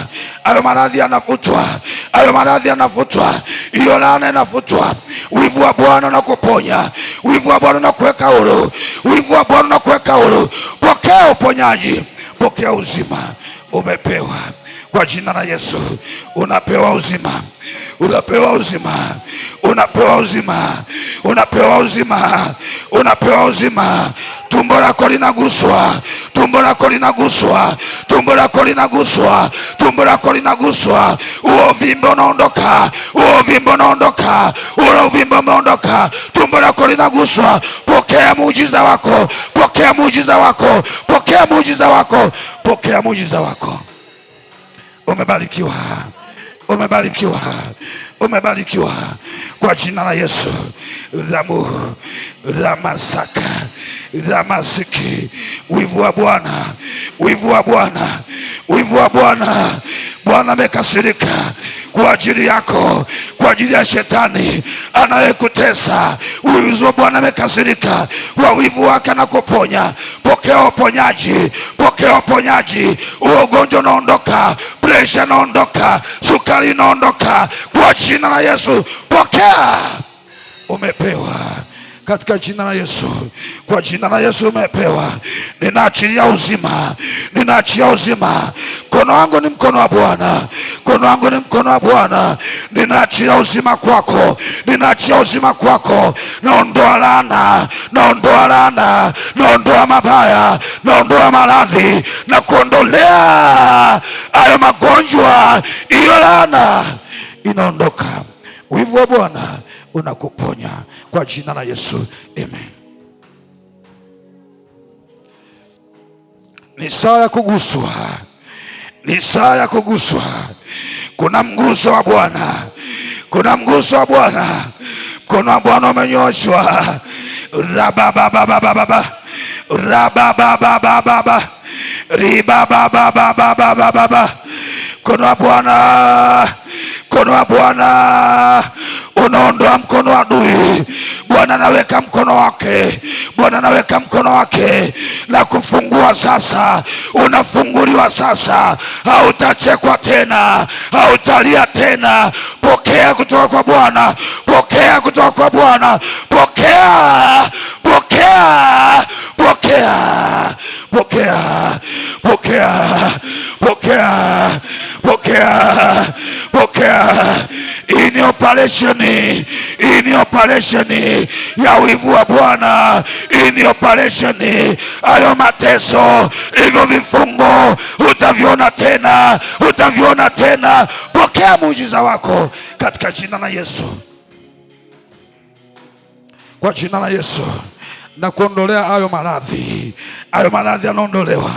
Hayo maradhi yanafutwa. Hayo maradhi yanafutwa. Hiyo laana inafutwa. Wivu wa Bwana unakuponya. Wivu wa Bwana unakuweka huru. Wivu wa Bwana unakuweka huru. Pokea uponyaji. Pokea uzima. Umepewa kwa jina la Yesu. Unapewa uzima. Unapewa uzima. Unapewa uzima. Unapewa uzima. Unapewa uzima. Tumbo lako linaguswa. Tumbo lako linaguswa. Tumbo lako linaguswa. Tumbo lako linaguswa. Uo uvimbe unaondoka. Uo uvimbe unaondoka. Uo uvimbe umeondoka. Tumbo lako linaguswa. Pokea muujiza wako. Pokea muujiza wako. Pokea muujiza wako. Pokea muujiza wako. Umebarikiwa. Umebarikiwa. Umebarikiwa kwa jina la Yesu. Ramu ramasaka ramasiki. Wivu wa Bwana. Wivu wa Bwana. Wivu wa Bwana. Bwana amekasirika kwa ajili yako, kwa ajili ya shetani anayekutesa. Wivu wa Bwana amekasirika kwa wivu wake na kuponya. Pokea uponyaji. Pokea uponyaji. Ugonjwa unaondoka. Presha inaondoka. Sukari inaondoka kwa jina la Yesu. Pokea. Umepewa katika jina la Yesu. Kwa jina la Yesu umepewa. Ninaachilia uzima. Ninaachilia uzima. Mkono wangu ni mkono wa Bwana. Mkono wangu ni mkono wa Bwana. Ninaachilia uzima kwako. Ninaachilia uzima kwako. Naondoa laana. Naondoa laana. Naondoa mabaya. Naondoa maradhi. Na kuondolea hayo magonjwa. Hiyo laana inaondoka. Wivu wa Bwana unakuponya kwa jina la Yesu. Amen. Ni saa ya kuguswa. Ni saa ya kuguswa. Kuna mguso wa Bwana. Kuna mguso wa Bwana. Mkono wa Bwana umenyoshwa. Rabababababa. Rabababababa. Ribababababa. Mkono wa Bwana. Mkono wa Bwana unaondoa mkono wa adui. Bwana anaweka mkono wake. Bwana anaweka mkono wake na kufungua sasa. Unafunguliwa sasa. Hautachekwa tena. Hautalia tena. Pokea kutoka kwa Bwana. Pokea kutoka kwa Bwana. Pokea. Pokea. Pokea. Pokea. Pokea. Pokea. Pokea. Pokea. Hii ni operation. Hii ni operation ya wivu wa Bwana. Hii ni operation. Hayo mateso, hivyo vifungo utaviona tena. Utaviona tena. Pokea muujiza wako katika jina la Yesu. Kwa jina la Yesu. Na kuondolea hayo maradhi. Hayo maradhi yanaondolewa.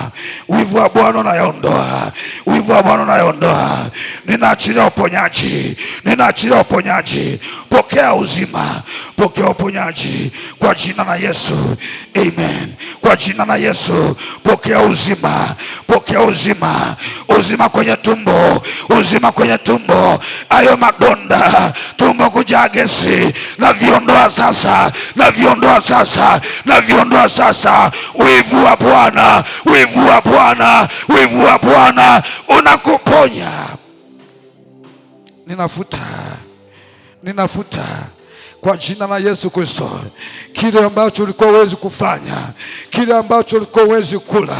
Wivu wa Bwana unayaondoa. Wivu wa Bwana unayaondoa. Ninaachilia uponyaji. Ninaachilia uponyaji. Pokea uzima. Pokea uponyaji kwa jina la Yesu. Amen. Kwa jina la Yesu. Pokea uzima. Pokea uzima. Uzima kwenye tumbo. Uzima kwenye tumbo. Hayo madonda, tumbo kujaa gesi, na viondoa sasa. Na viondoa sasa. Na viondoa sasa. Wivu wa Bwana. Wivu wa Bwana. Wivu wa Bwana unakuponya. Ninafuta kwa jina la Yesu Kristo. Kile ambacho ulikuwa huwezi kufanya, kile ambacho ulikuwa huwezi kula,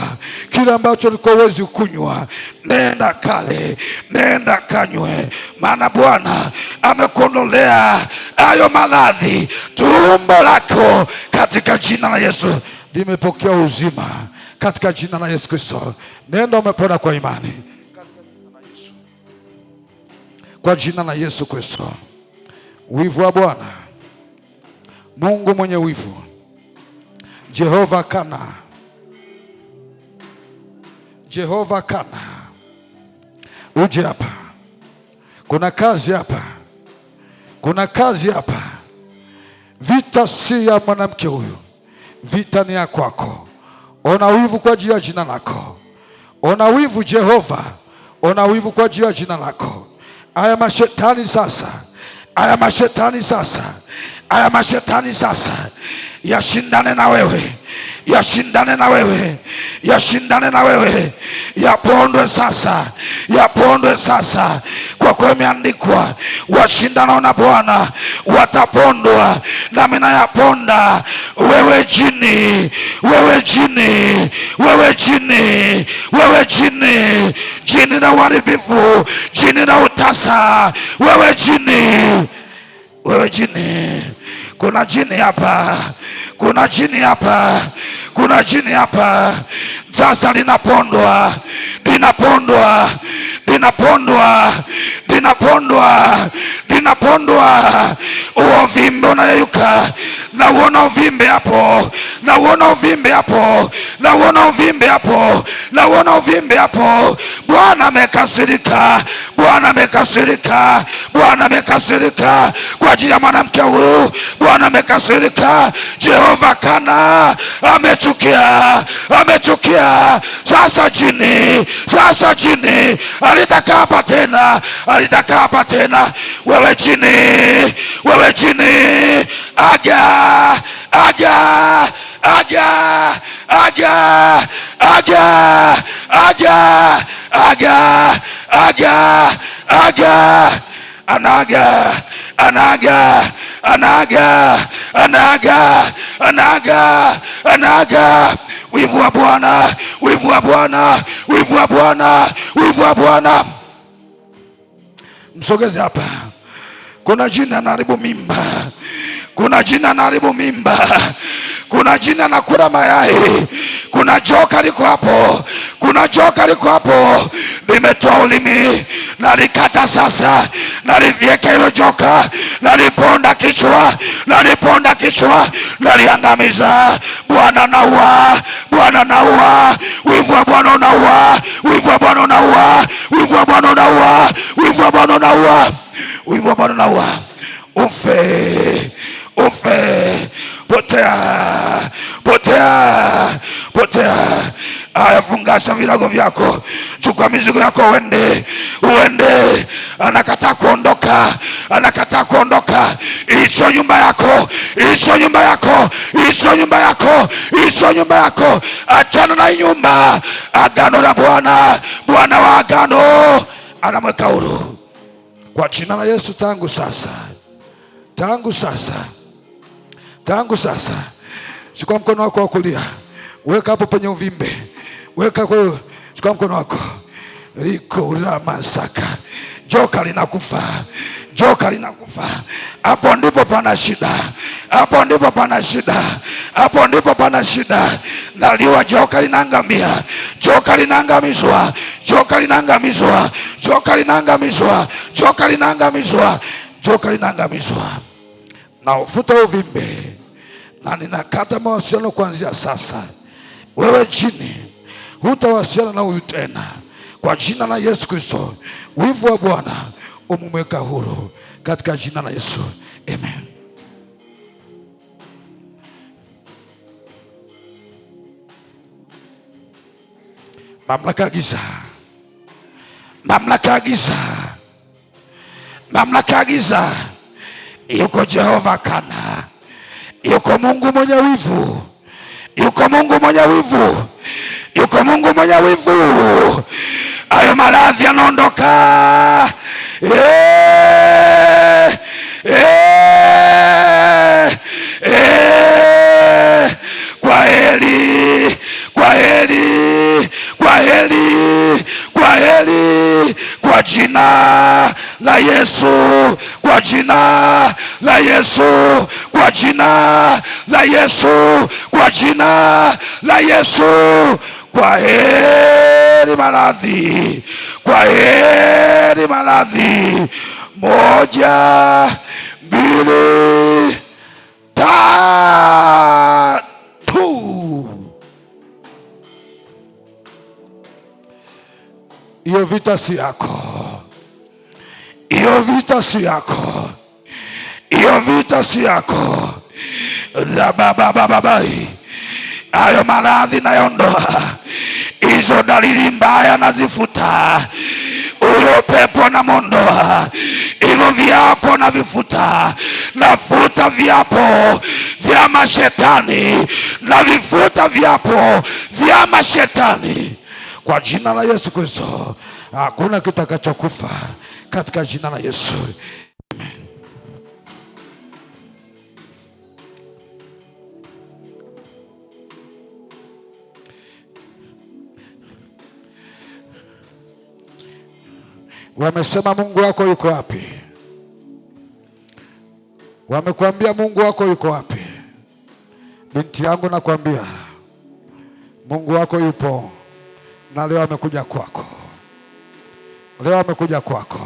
kile ambacho ulikuwa huwezi kunywa, nenda kale, nenda kanywe, maana Bwana amekuondolea hayo maradhi. Tumbo lako katika jina la Yesu limepokea uzima katika jina la Yesu Kristo. Nenda umepona kwa imani kwa jina la Yesu Kristo. Wivu wa Bwana, Mungu mwenye wivu, Jehova Kana, Jehova Kana, uje hapa. Kuna kazi hapa, kuna kazi hapa. Vita si ya mwanamke huyu, vita ni ya kwako. Ona wivu kwa ajili ya jina lako. Ona wivu Jehova, ona wivu kwa ajili ya jina lako. Aya mashetani sasa, aya mashetani sasa, aya mashetani sasa yashindane na wewe, yashindane na wewe, yashindane na wewe, yapondwe sasa, yapondwe sasa. Kwa kuwa imeandikwa, washindanao na Bwana watapondwa. Nami nayaponda wewe jini, wewe jini, wewe jini, wewe jini, jini na uharibifu, jini na utasa, wewe jini, wewe jini. Kuna jini hapa, kuna jini hapa, kuna jini hapa. Sasa linapondwa, linapondwa, linapondwa, linapondwa, linapondwa. Uvimbe unayeyuka, na uona uvimbe hapo, na uona uvimbe hapo, na uona uvimbe hapo, na uona uvimbe hapo. Bwana amekasirika, Bwana amekasirika, Bwana amekasirika kwa ajili ya mwanamke huyu. Bwana amekasirika. Jehova Kana amechukia, amechukia. Sasa jini, sasa jini alitakaa hapa tena, alitakaa hapa tena. Wewe jini, wewe jini, aja, aja, aja, aja, aja, aja, aja, aja, aja. Anaga, anaga, anaga, anaga, anaga, anaga. Wivu wa Bwana, wivu wa Bwana, wivu wa Bwana, wivu wa Bwana. Msogeze hapa. Kuna jina anaharibu mimba, kuna jina anaharibu mimba, kuna jina anakula mayai, kuna joka liko hapo, kuna joka liko hapo. Limetoa ulimi, nalikata sasa, nalivieka hilo joka, naliponda kichwa, naliponda kichwa, naliangamiza. Bwana naua, Bwana naua, wivu wa Bwana unaua, wivu wa Bwana unaua, wivu wa Bwana unaua, wivu wa Bwana unaua, wivu wa Bwana unaua. Ufe, ufe, potea, potea, potea. Aya, fungasha virago vyako, chukua mizigo yako, uende, uende. Anakataa kuondoka, anakataa kuondoka. Isho nyumba yako, isho nyumba yako, isho nyumba yako, isho nyumba yako. Achana na nyumba. Agano la Bwana, Bwana wa agano anamweka huru kwa jina la Yesu. Tangu sasa, tangu sasa, tangu sasa. Chukua mkono wako wa kulia, weka hapo penye uvimbe, weka kwa, chukua mkono wako. Liko la masaka, joka linakufa, joka linakufa. Hapo ndipo pana shida, hapo ndipo pana shida, hapo ndipo pana shida. Naliwa joka linaangamia, joka linaangamizwa, joka linaangamizwa, joka linaangamizwa, joka linaangamizwa, joka linaangamizwa. Na ufuta uvimbe, na ninakata mawasiliano kuanzia sasa. Wewe jini, hutawasiliana na huyu tena kwa jina la Yesu Kristo. Wivu wa Bwana umemweka huru katika jina la Yesu. Amen. Mamlaka ya giza, mamlaka ya giza, mamlaka ya giza. Yuko Jehova Kana, yuko Mungu mwenye wivu, yuko Mungu mwenye wivu, yuko Mungu mwenye wivu. Ayo maradhi yanaondoka. Yesu, kwa jina la Yesu, kwa jina la Yesu, kwa jina la Yesu. Kwa heri maradhi, kwa heri maradhi. 1, 2, 3. Hiyo vita si yako, hiyo vita si yako, hiyo vita si yako. Babai, hayo maradhi nayaondoa, hizo dalili mbaya nazifuta, huyo pepo na mondoa, hivyo viapo na vifuta, nafuta viapo vya mashetani, na vifuta viapo vya mashetani kwa jina la Yesu Kristo. Hakuna kitakachokufa katika jina la Yesu. Amen. Wamesema Mungu wako yuko wapi? Wamekwambia Mungu wako yuko wapi? Binti yangu, nakwambia Mungu wako yupo, na leo amekuja kwako. Leo amekuja kwako.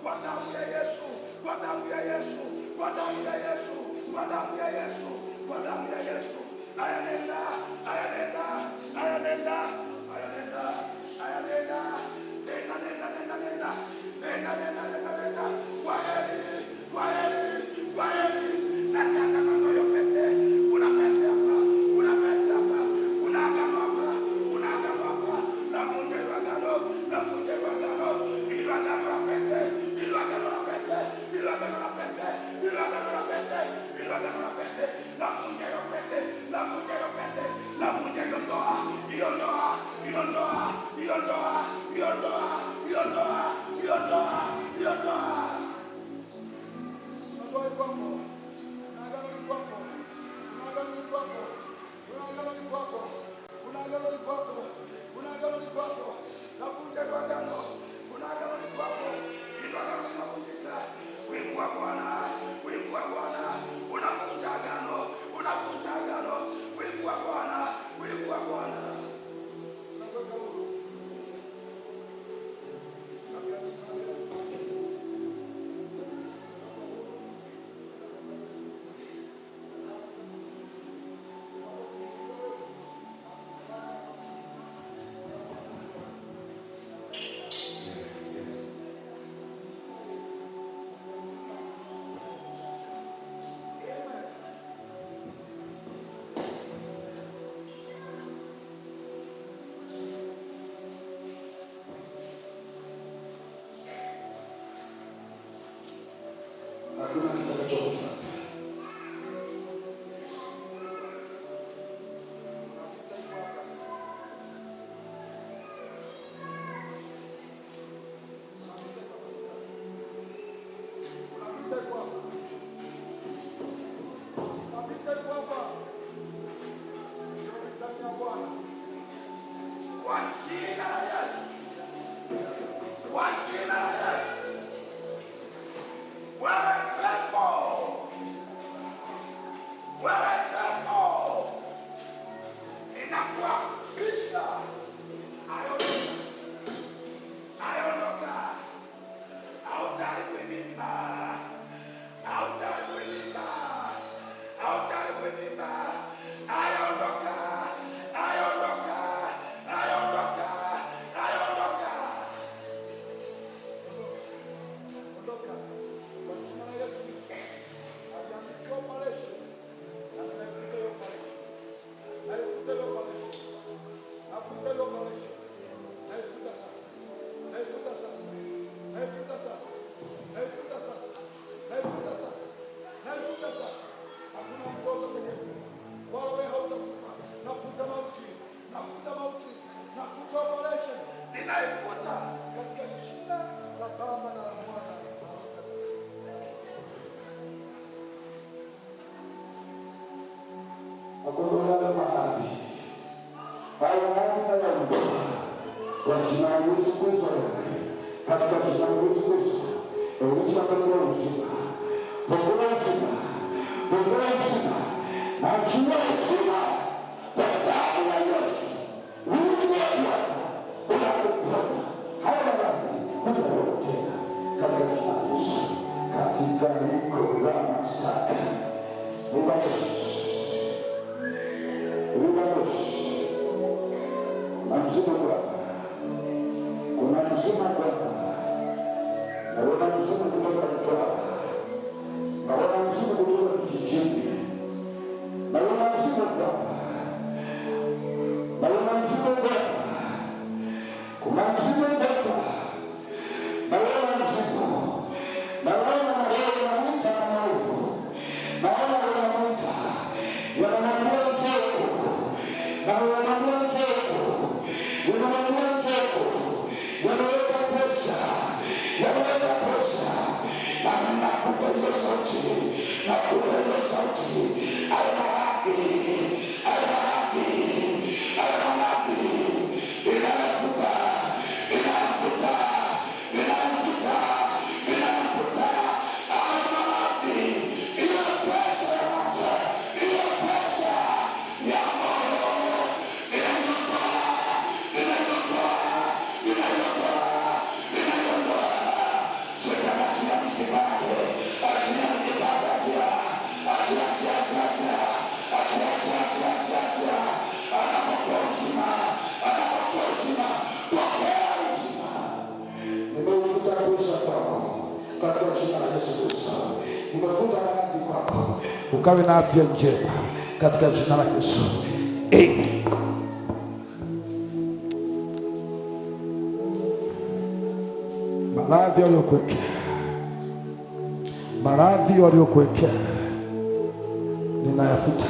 Kwa damu ya Yesu, kwa damu ya Yesu, kwa damu ya Yesu. damu ya Yesu, kwa damu ya Yesu. Aya nenda, aya nenda, aya nenda, aya nenda, aya nenda, nenda, nenda, nenda, nenda, nenda, nenda, nenda, nenda. Kwaheri, kwaheri, kwaheri. Nataka mambo yote, kuna pete hapa, kuna pete hapa, kuna agano hapa, kuna agano hapa. Na Mungu ilo agano, na Mungu ilo agano, ilo agano la pete, ilo agano la pete, ilo agano la pete, ilo agano la pete, ilo agano la pete. La Mungu ilo pete, la Mungu ilo pete, la Mungu ilo ndoa, ilo ndoa, ilo ndoa, ilo ndoa, ilo ndoa, ilo ndoa, ilo ndoa, ilo ndoa. Ndoa kwako. Hakuna kitakachokufa. Akondolewa mahali. Hayo mahali na yaondoa. Kwa jina la Yesu Kristo. Katika jina la Yesu Kristo. Elisha pokea uzima. Pokea uzima. Pokea uzima. Na jua uzima. Kwa damu ya Yesu. Mungu wa Bwana. Unakuponya. Hayo mahali. Unakuponya tena. Katika jina la Yesu. Katika liko la masaka. Mungu mzima Bwana, kuna mzima Bwana, naona mzima kutoka Mtwara, naona mzima kutoka kijijini, naona mzima Bwana, naona mzima Bwana, kuna mzima Bwana, naona mzima, naona leo namwita na maovu, naona namwita, yanamwambia njoo, naona yanaweka pesa, na nafuta hiyo sauti, nafuta hiyo sauti, aina wapi, inafuta, aina wapi, hiyo pesa ya macho, hiyo pesa ya moyo, Achia Tumefuta maradhi kwako, ukawe na afya njema katika jina la Yesu. Amen. Maradhi waliokuwekea, maradhi waliokuwekea, ninayafuta,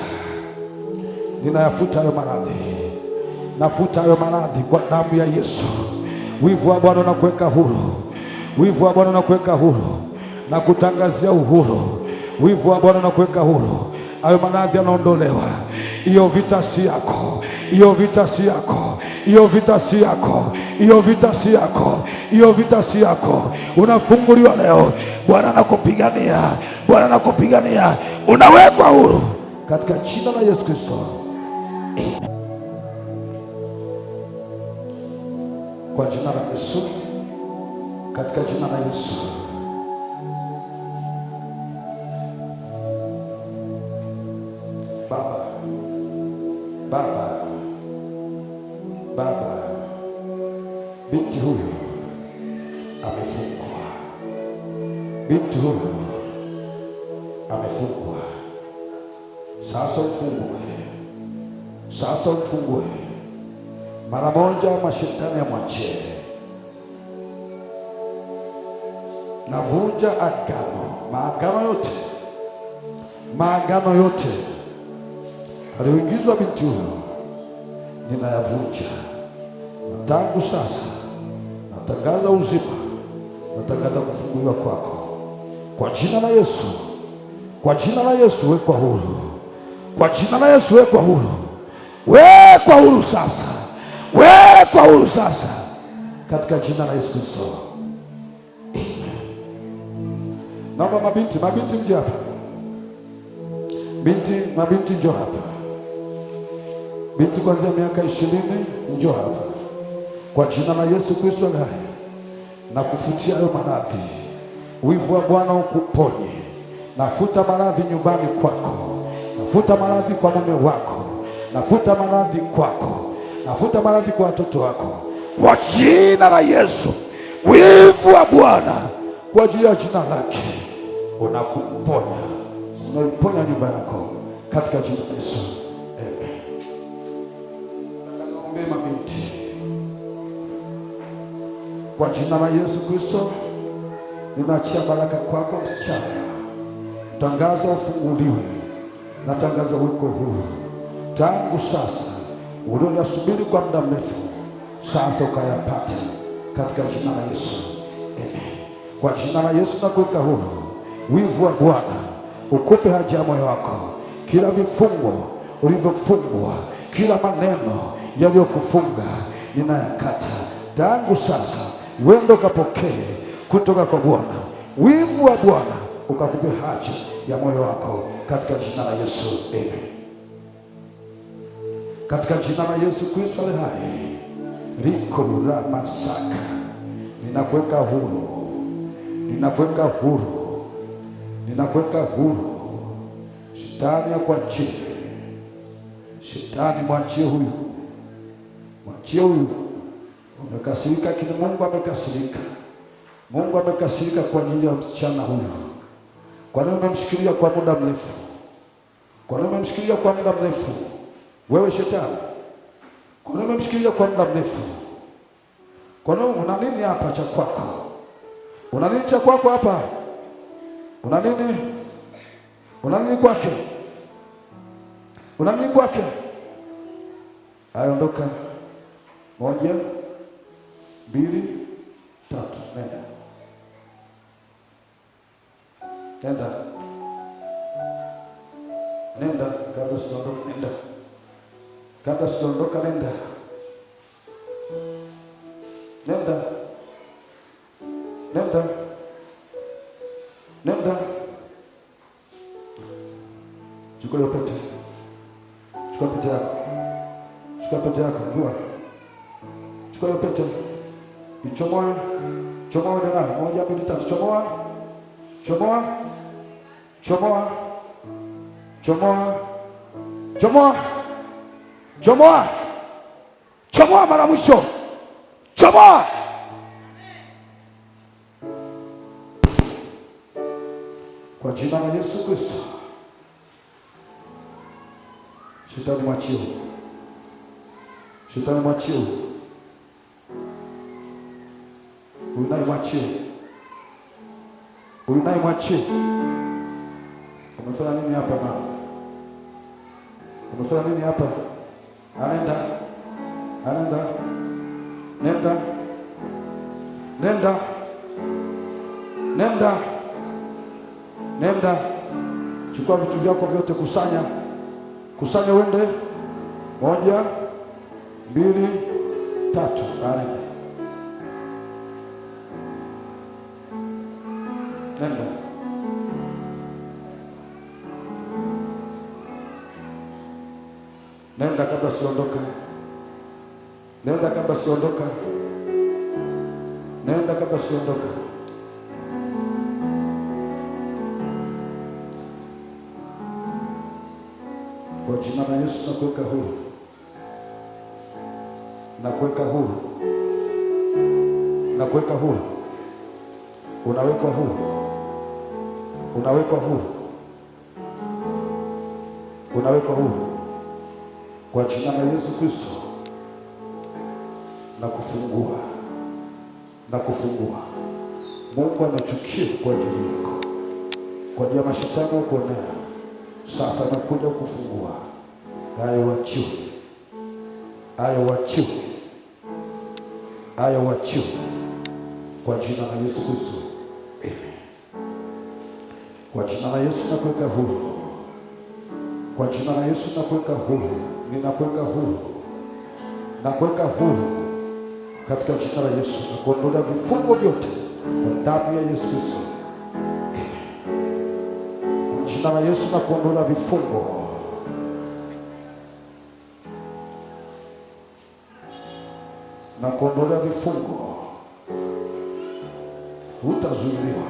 ninayafuta hayo maradhi, nafuta hayo maradhi kwa damu ya Yesu. Wivu wa Bwana unakuweka huru, wivu wa Bwana unakuweka huru, na kutangazia uhuru. Wivu wa Bwana unakuweka huru, hayo maradhi yanaondolewa. Hiyo vita si yako, hiyo vita si yako, hiyo vita si yako, hiyo vita si yako, hiyo vita si yako. Unafunguliwa leo. Bwana anakupigania, Bwana anakupigania, unawekwa huru katika jina la Yesu Kristo. Amen. Kwa jina la Yesu, katika jina la Yesu. Baba, Baba, Baba, binti huyu amefungwa, binti huyu amefungwa. Sasa mfungue, sasa mfungue mara moja, mashetani amwachie. Navunja agano, maagano yote aliyoingizwa binti huyu ninayavunja. Na tangu sasa natangaza uzima, natangaza kufunguliwa kwako kwa jina la Yesu, kwa jina la Yesu. Wekwa huru kwa jina la Yesu, wekwa huru, wekwa huru sasa, wekwa huru sasa katika jina la Yesu Kristo. Amen. Naomba mabinti mje hapa, mabinti njoo hapa. Binti kuanzia miaka 20 njoo hapa kwa jina la Yesu Kristo aliye hai, na kufutia hayo maradhi. Wivu wa Bwana ukuponye. Nafuta maradhi nyumbani kwako, nafuta maradhi kwa mume wako, nafuta maradhi kwako, nafuta maradhi kwa watoto wako kwa jina la Yesu. Wivu wa Bwana kwa ajili ya jina lake unakuponya, unaiponya nyumba yako katika jina la Yesu. Amen. Naomba mabinti kwa jina la Yesu Kristo, ninaachia baraka kwako msichana. Tangaza ufunguliwe, natangaza uko huru tangu sasa. Ulioyasubiri kwa muda mrefu sasa ukayapata katika jina la Yesu. Amen. Kwa jina la Yesu nakuweka huru. Wivu wa Bwana ukupe haja ya moyo wako. Kila vifungo ulivyofungwa, kila maneno yaliyokufunga ninayakata tangu sasa. Wende ukapokee kutoka kwa Bwana. Wivu wa Bwana ukakupe haja ya moyo wako katika jina la Yesu. Amen. Katika jina la Yesu Kristo aliye hai, riko la masaka, ninakuweka huru, ninakuweka huru, ninakuweka huru. Shetani akuachie, shetani mwachie huyu, mwachie huyu. Umekasirika, kile Mungu amekasirika. Mungu amekasirika kwa ajili ya msichana huyu. Kwa nini umemshikilia kwa muda mrefu? Kwa nini umemshikilia kwa muda mrefu? Wewe shetani, kwa nini umemshikilia kwa muda mrefu? Kwa nini? Una nini hapa cha kwako? Una nini cha kwako hapa? Una nini? Una nini kwake? Una nini kwake? Aondoka. 1, 2, 3, nenda. Nenda. Nenda, kabla sijaondoka nenda. Kabla sijaondoka nenda. Nenda. Nenda. Nenda. Chukua hiyo pete. Chukua pete yako. Chukua pete yako, vua. Chukua hiyo pete. Ichomoe. Chomoa ndio nayo. 1, 2, 3. Chomoa. Chomoa. Chomoa. Chomoa. Chomoa. Chomoa. Chomoa mara mwisho. Chomoa. kwa jina la Yesu Kristo. Shetani mwachie, shetani mwachie, huyu naye mwachie, huyu naye mwachie. Umefanya nini hapa na? Umefanya nini hapa? Anaenda, anaenda, nenda, nenda, nenda, nenda. Chukua vitu vyako vyote, kusanya, kusanya, uende. 1, 2, 3, anaenda, nenda. Nenda kabla siondoka. Nenda kabla siondoka. Nenda kabla siondoka. Kwa jina la Yesu nakuweka huru. Nakuweka huru. Nakuweka huru. Unawekwa huru. Unawekwa huru. Unawekwa huru. Kwa jina la Yesu Kristo na kufungua, na kufungua. Mungu anachukia kwa ajili yako, kwa ajili ya mashetani ukonea. Sasa nakuja kufungua. Haya wachiwe, haya wachiwe, haya wachiwe kwa jina la Yesu Kristo. Amen. Kwa jina la Yesu nakuweka huru. Kwa jina la Yesu nakuweka huru. Ninakuweka huru. Nakuweka huru katika jina la Yesu, na kuondoa vifungo vyote kwa damu ya Yesu Kristo. Kwa jina la Yesu na kuondoa vifungo. Na kuondoa vifungo. Hutazuiliwa.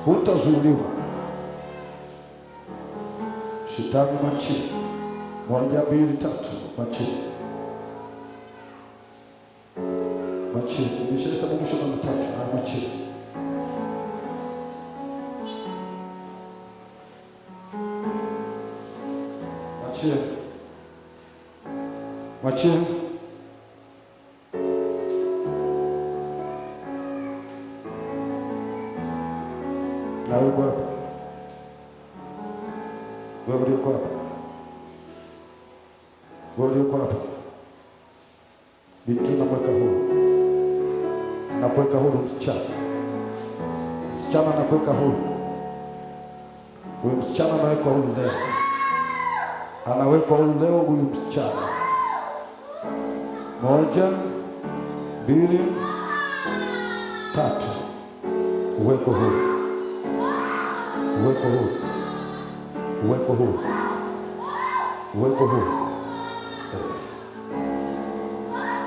Hutazuiliwa. Shetani machini. 1, 2, 3, machini. Machini. Nimeshahesabu mwisho na 3, na machini. Machini. Machini. Na uko hapa. Wewe uko hapa. Wewe uko hapa. Binti nakuweka huru. Nakuweka huru msichana. Msichana nakuweka huru. Huyu msichana anawekwa huru leo. Anawekwa huru leo huyu msichana. 1, 2, 3. Uweko huru. Uweko huru. Uweko huru. Uweko huru.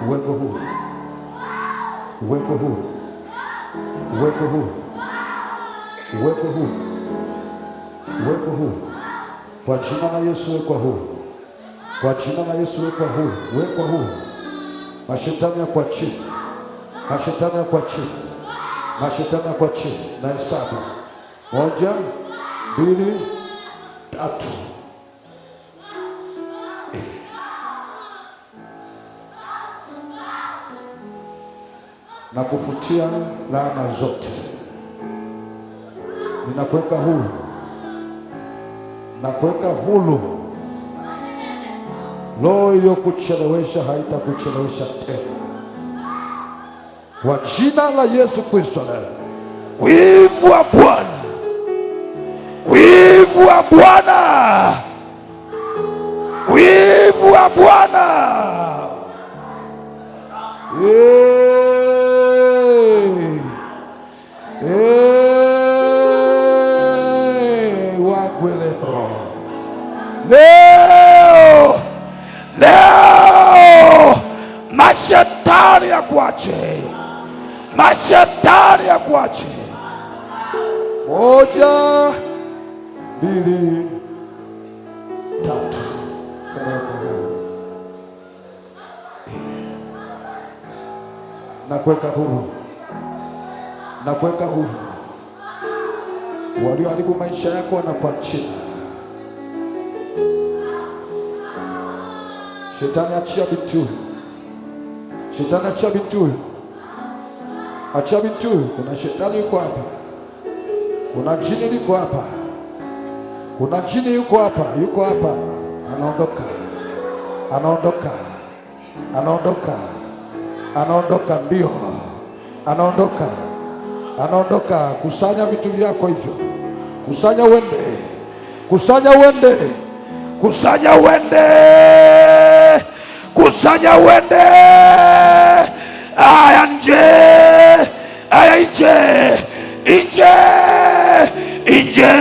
Uweko huru. Uweko huru. Uweko huru. Uweko huru. Uweko huru. Kwa jina la Yesu wekwa huru. Kwa jina la Yesu wekwa huru. Wekwa huru. Mashetani ya kwa chini. Mashetani ya kwa chini. Mashetani ya kwa chini. Na hesabu 1, 2, 3. Na kufutia laana zote. Ninakuweka huru. Nakuweka huru. Roho iliyokuchelewesha haitakuchelewesha tena. Kwa jina la Yesu Kristo. Wivu wa Bwana. Wivu wa Bwana. Wivu wa Bwana. Wangu leo. Leo mashetani ya kuache. Mashetani ya kuache. 1, 2, 3. Nakuweka huru. Nakuweka huru. walioharibu maisha yako wanakuachia. Shetani, achia binti huyu. Shetani, achia binti huyu. Achia binti huyu. Kuna shetani yuko hapa. Kuna jini liko hapa. Kuna jini yuko hapa. Yuko hapa. Anaondoka. Anaondoka. Anaondoka. Anaondoka mbio. Anaondoka. Anaondoka. Kusanya vitu vyako hivyo. Kusanya uende. Kusanya uende. Kusanya uende. Kusanya uende. Aya nje. Aya nje. Nje. Nje.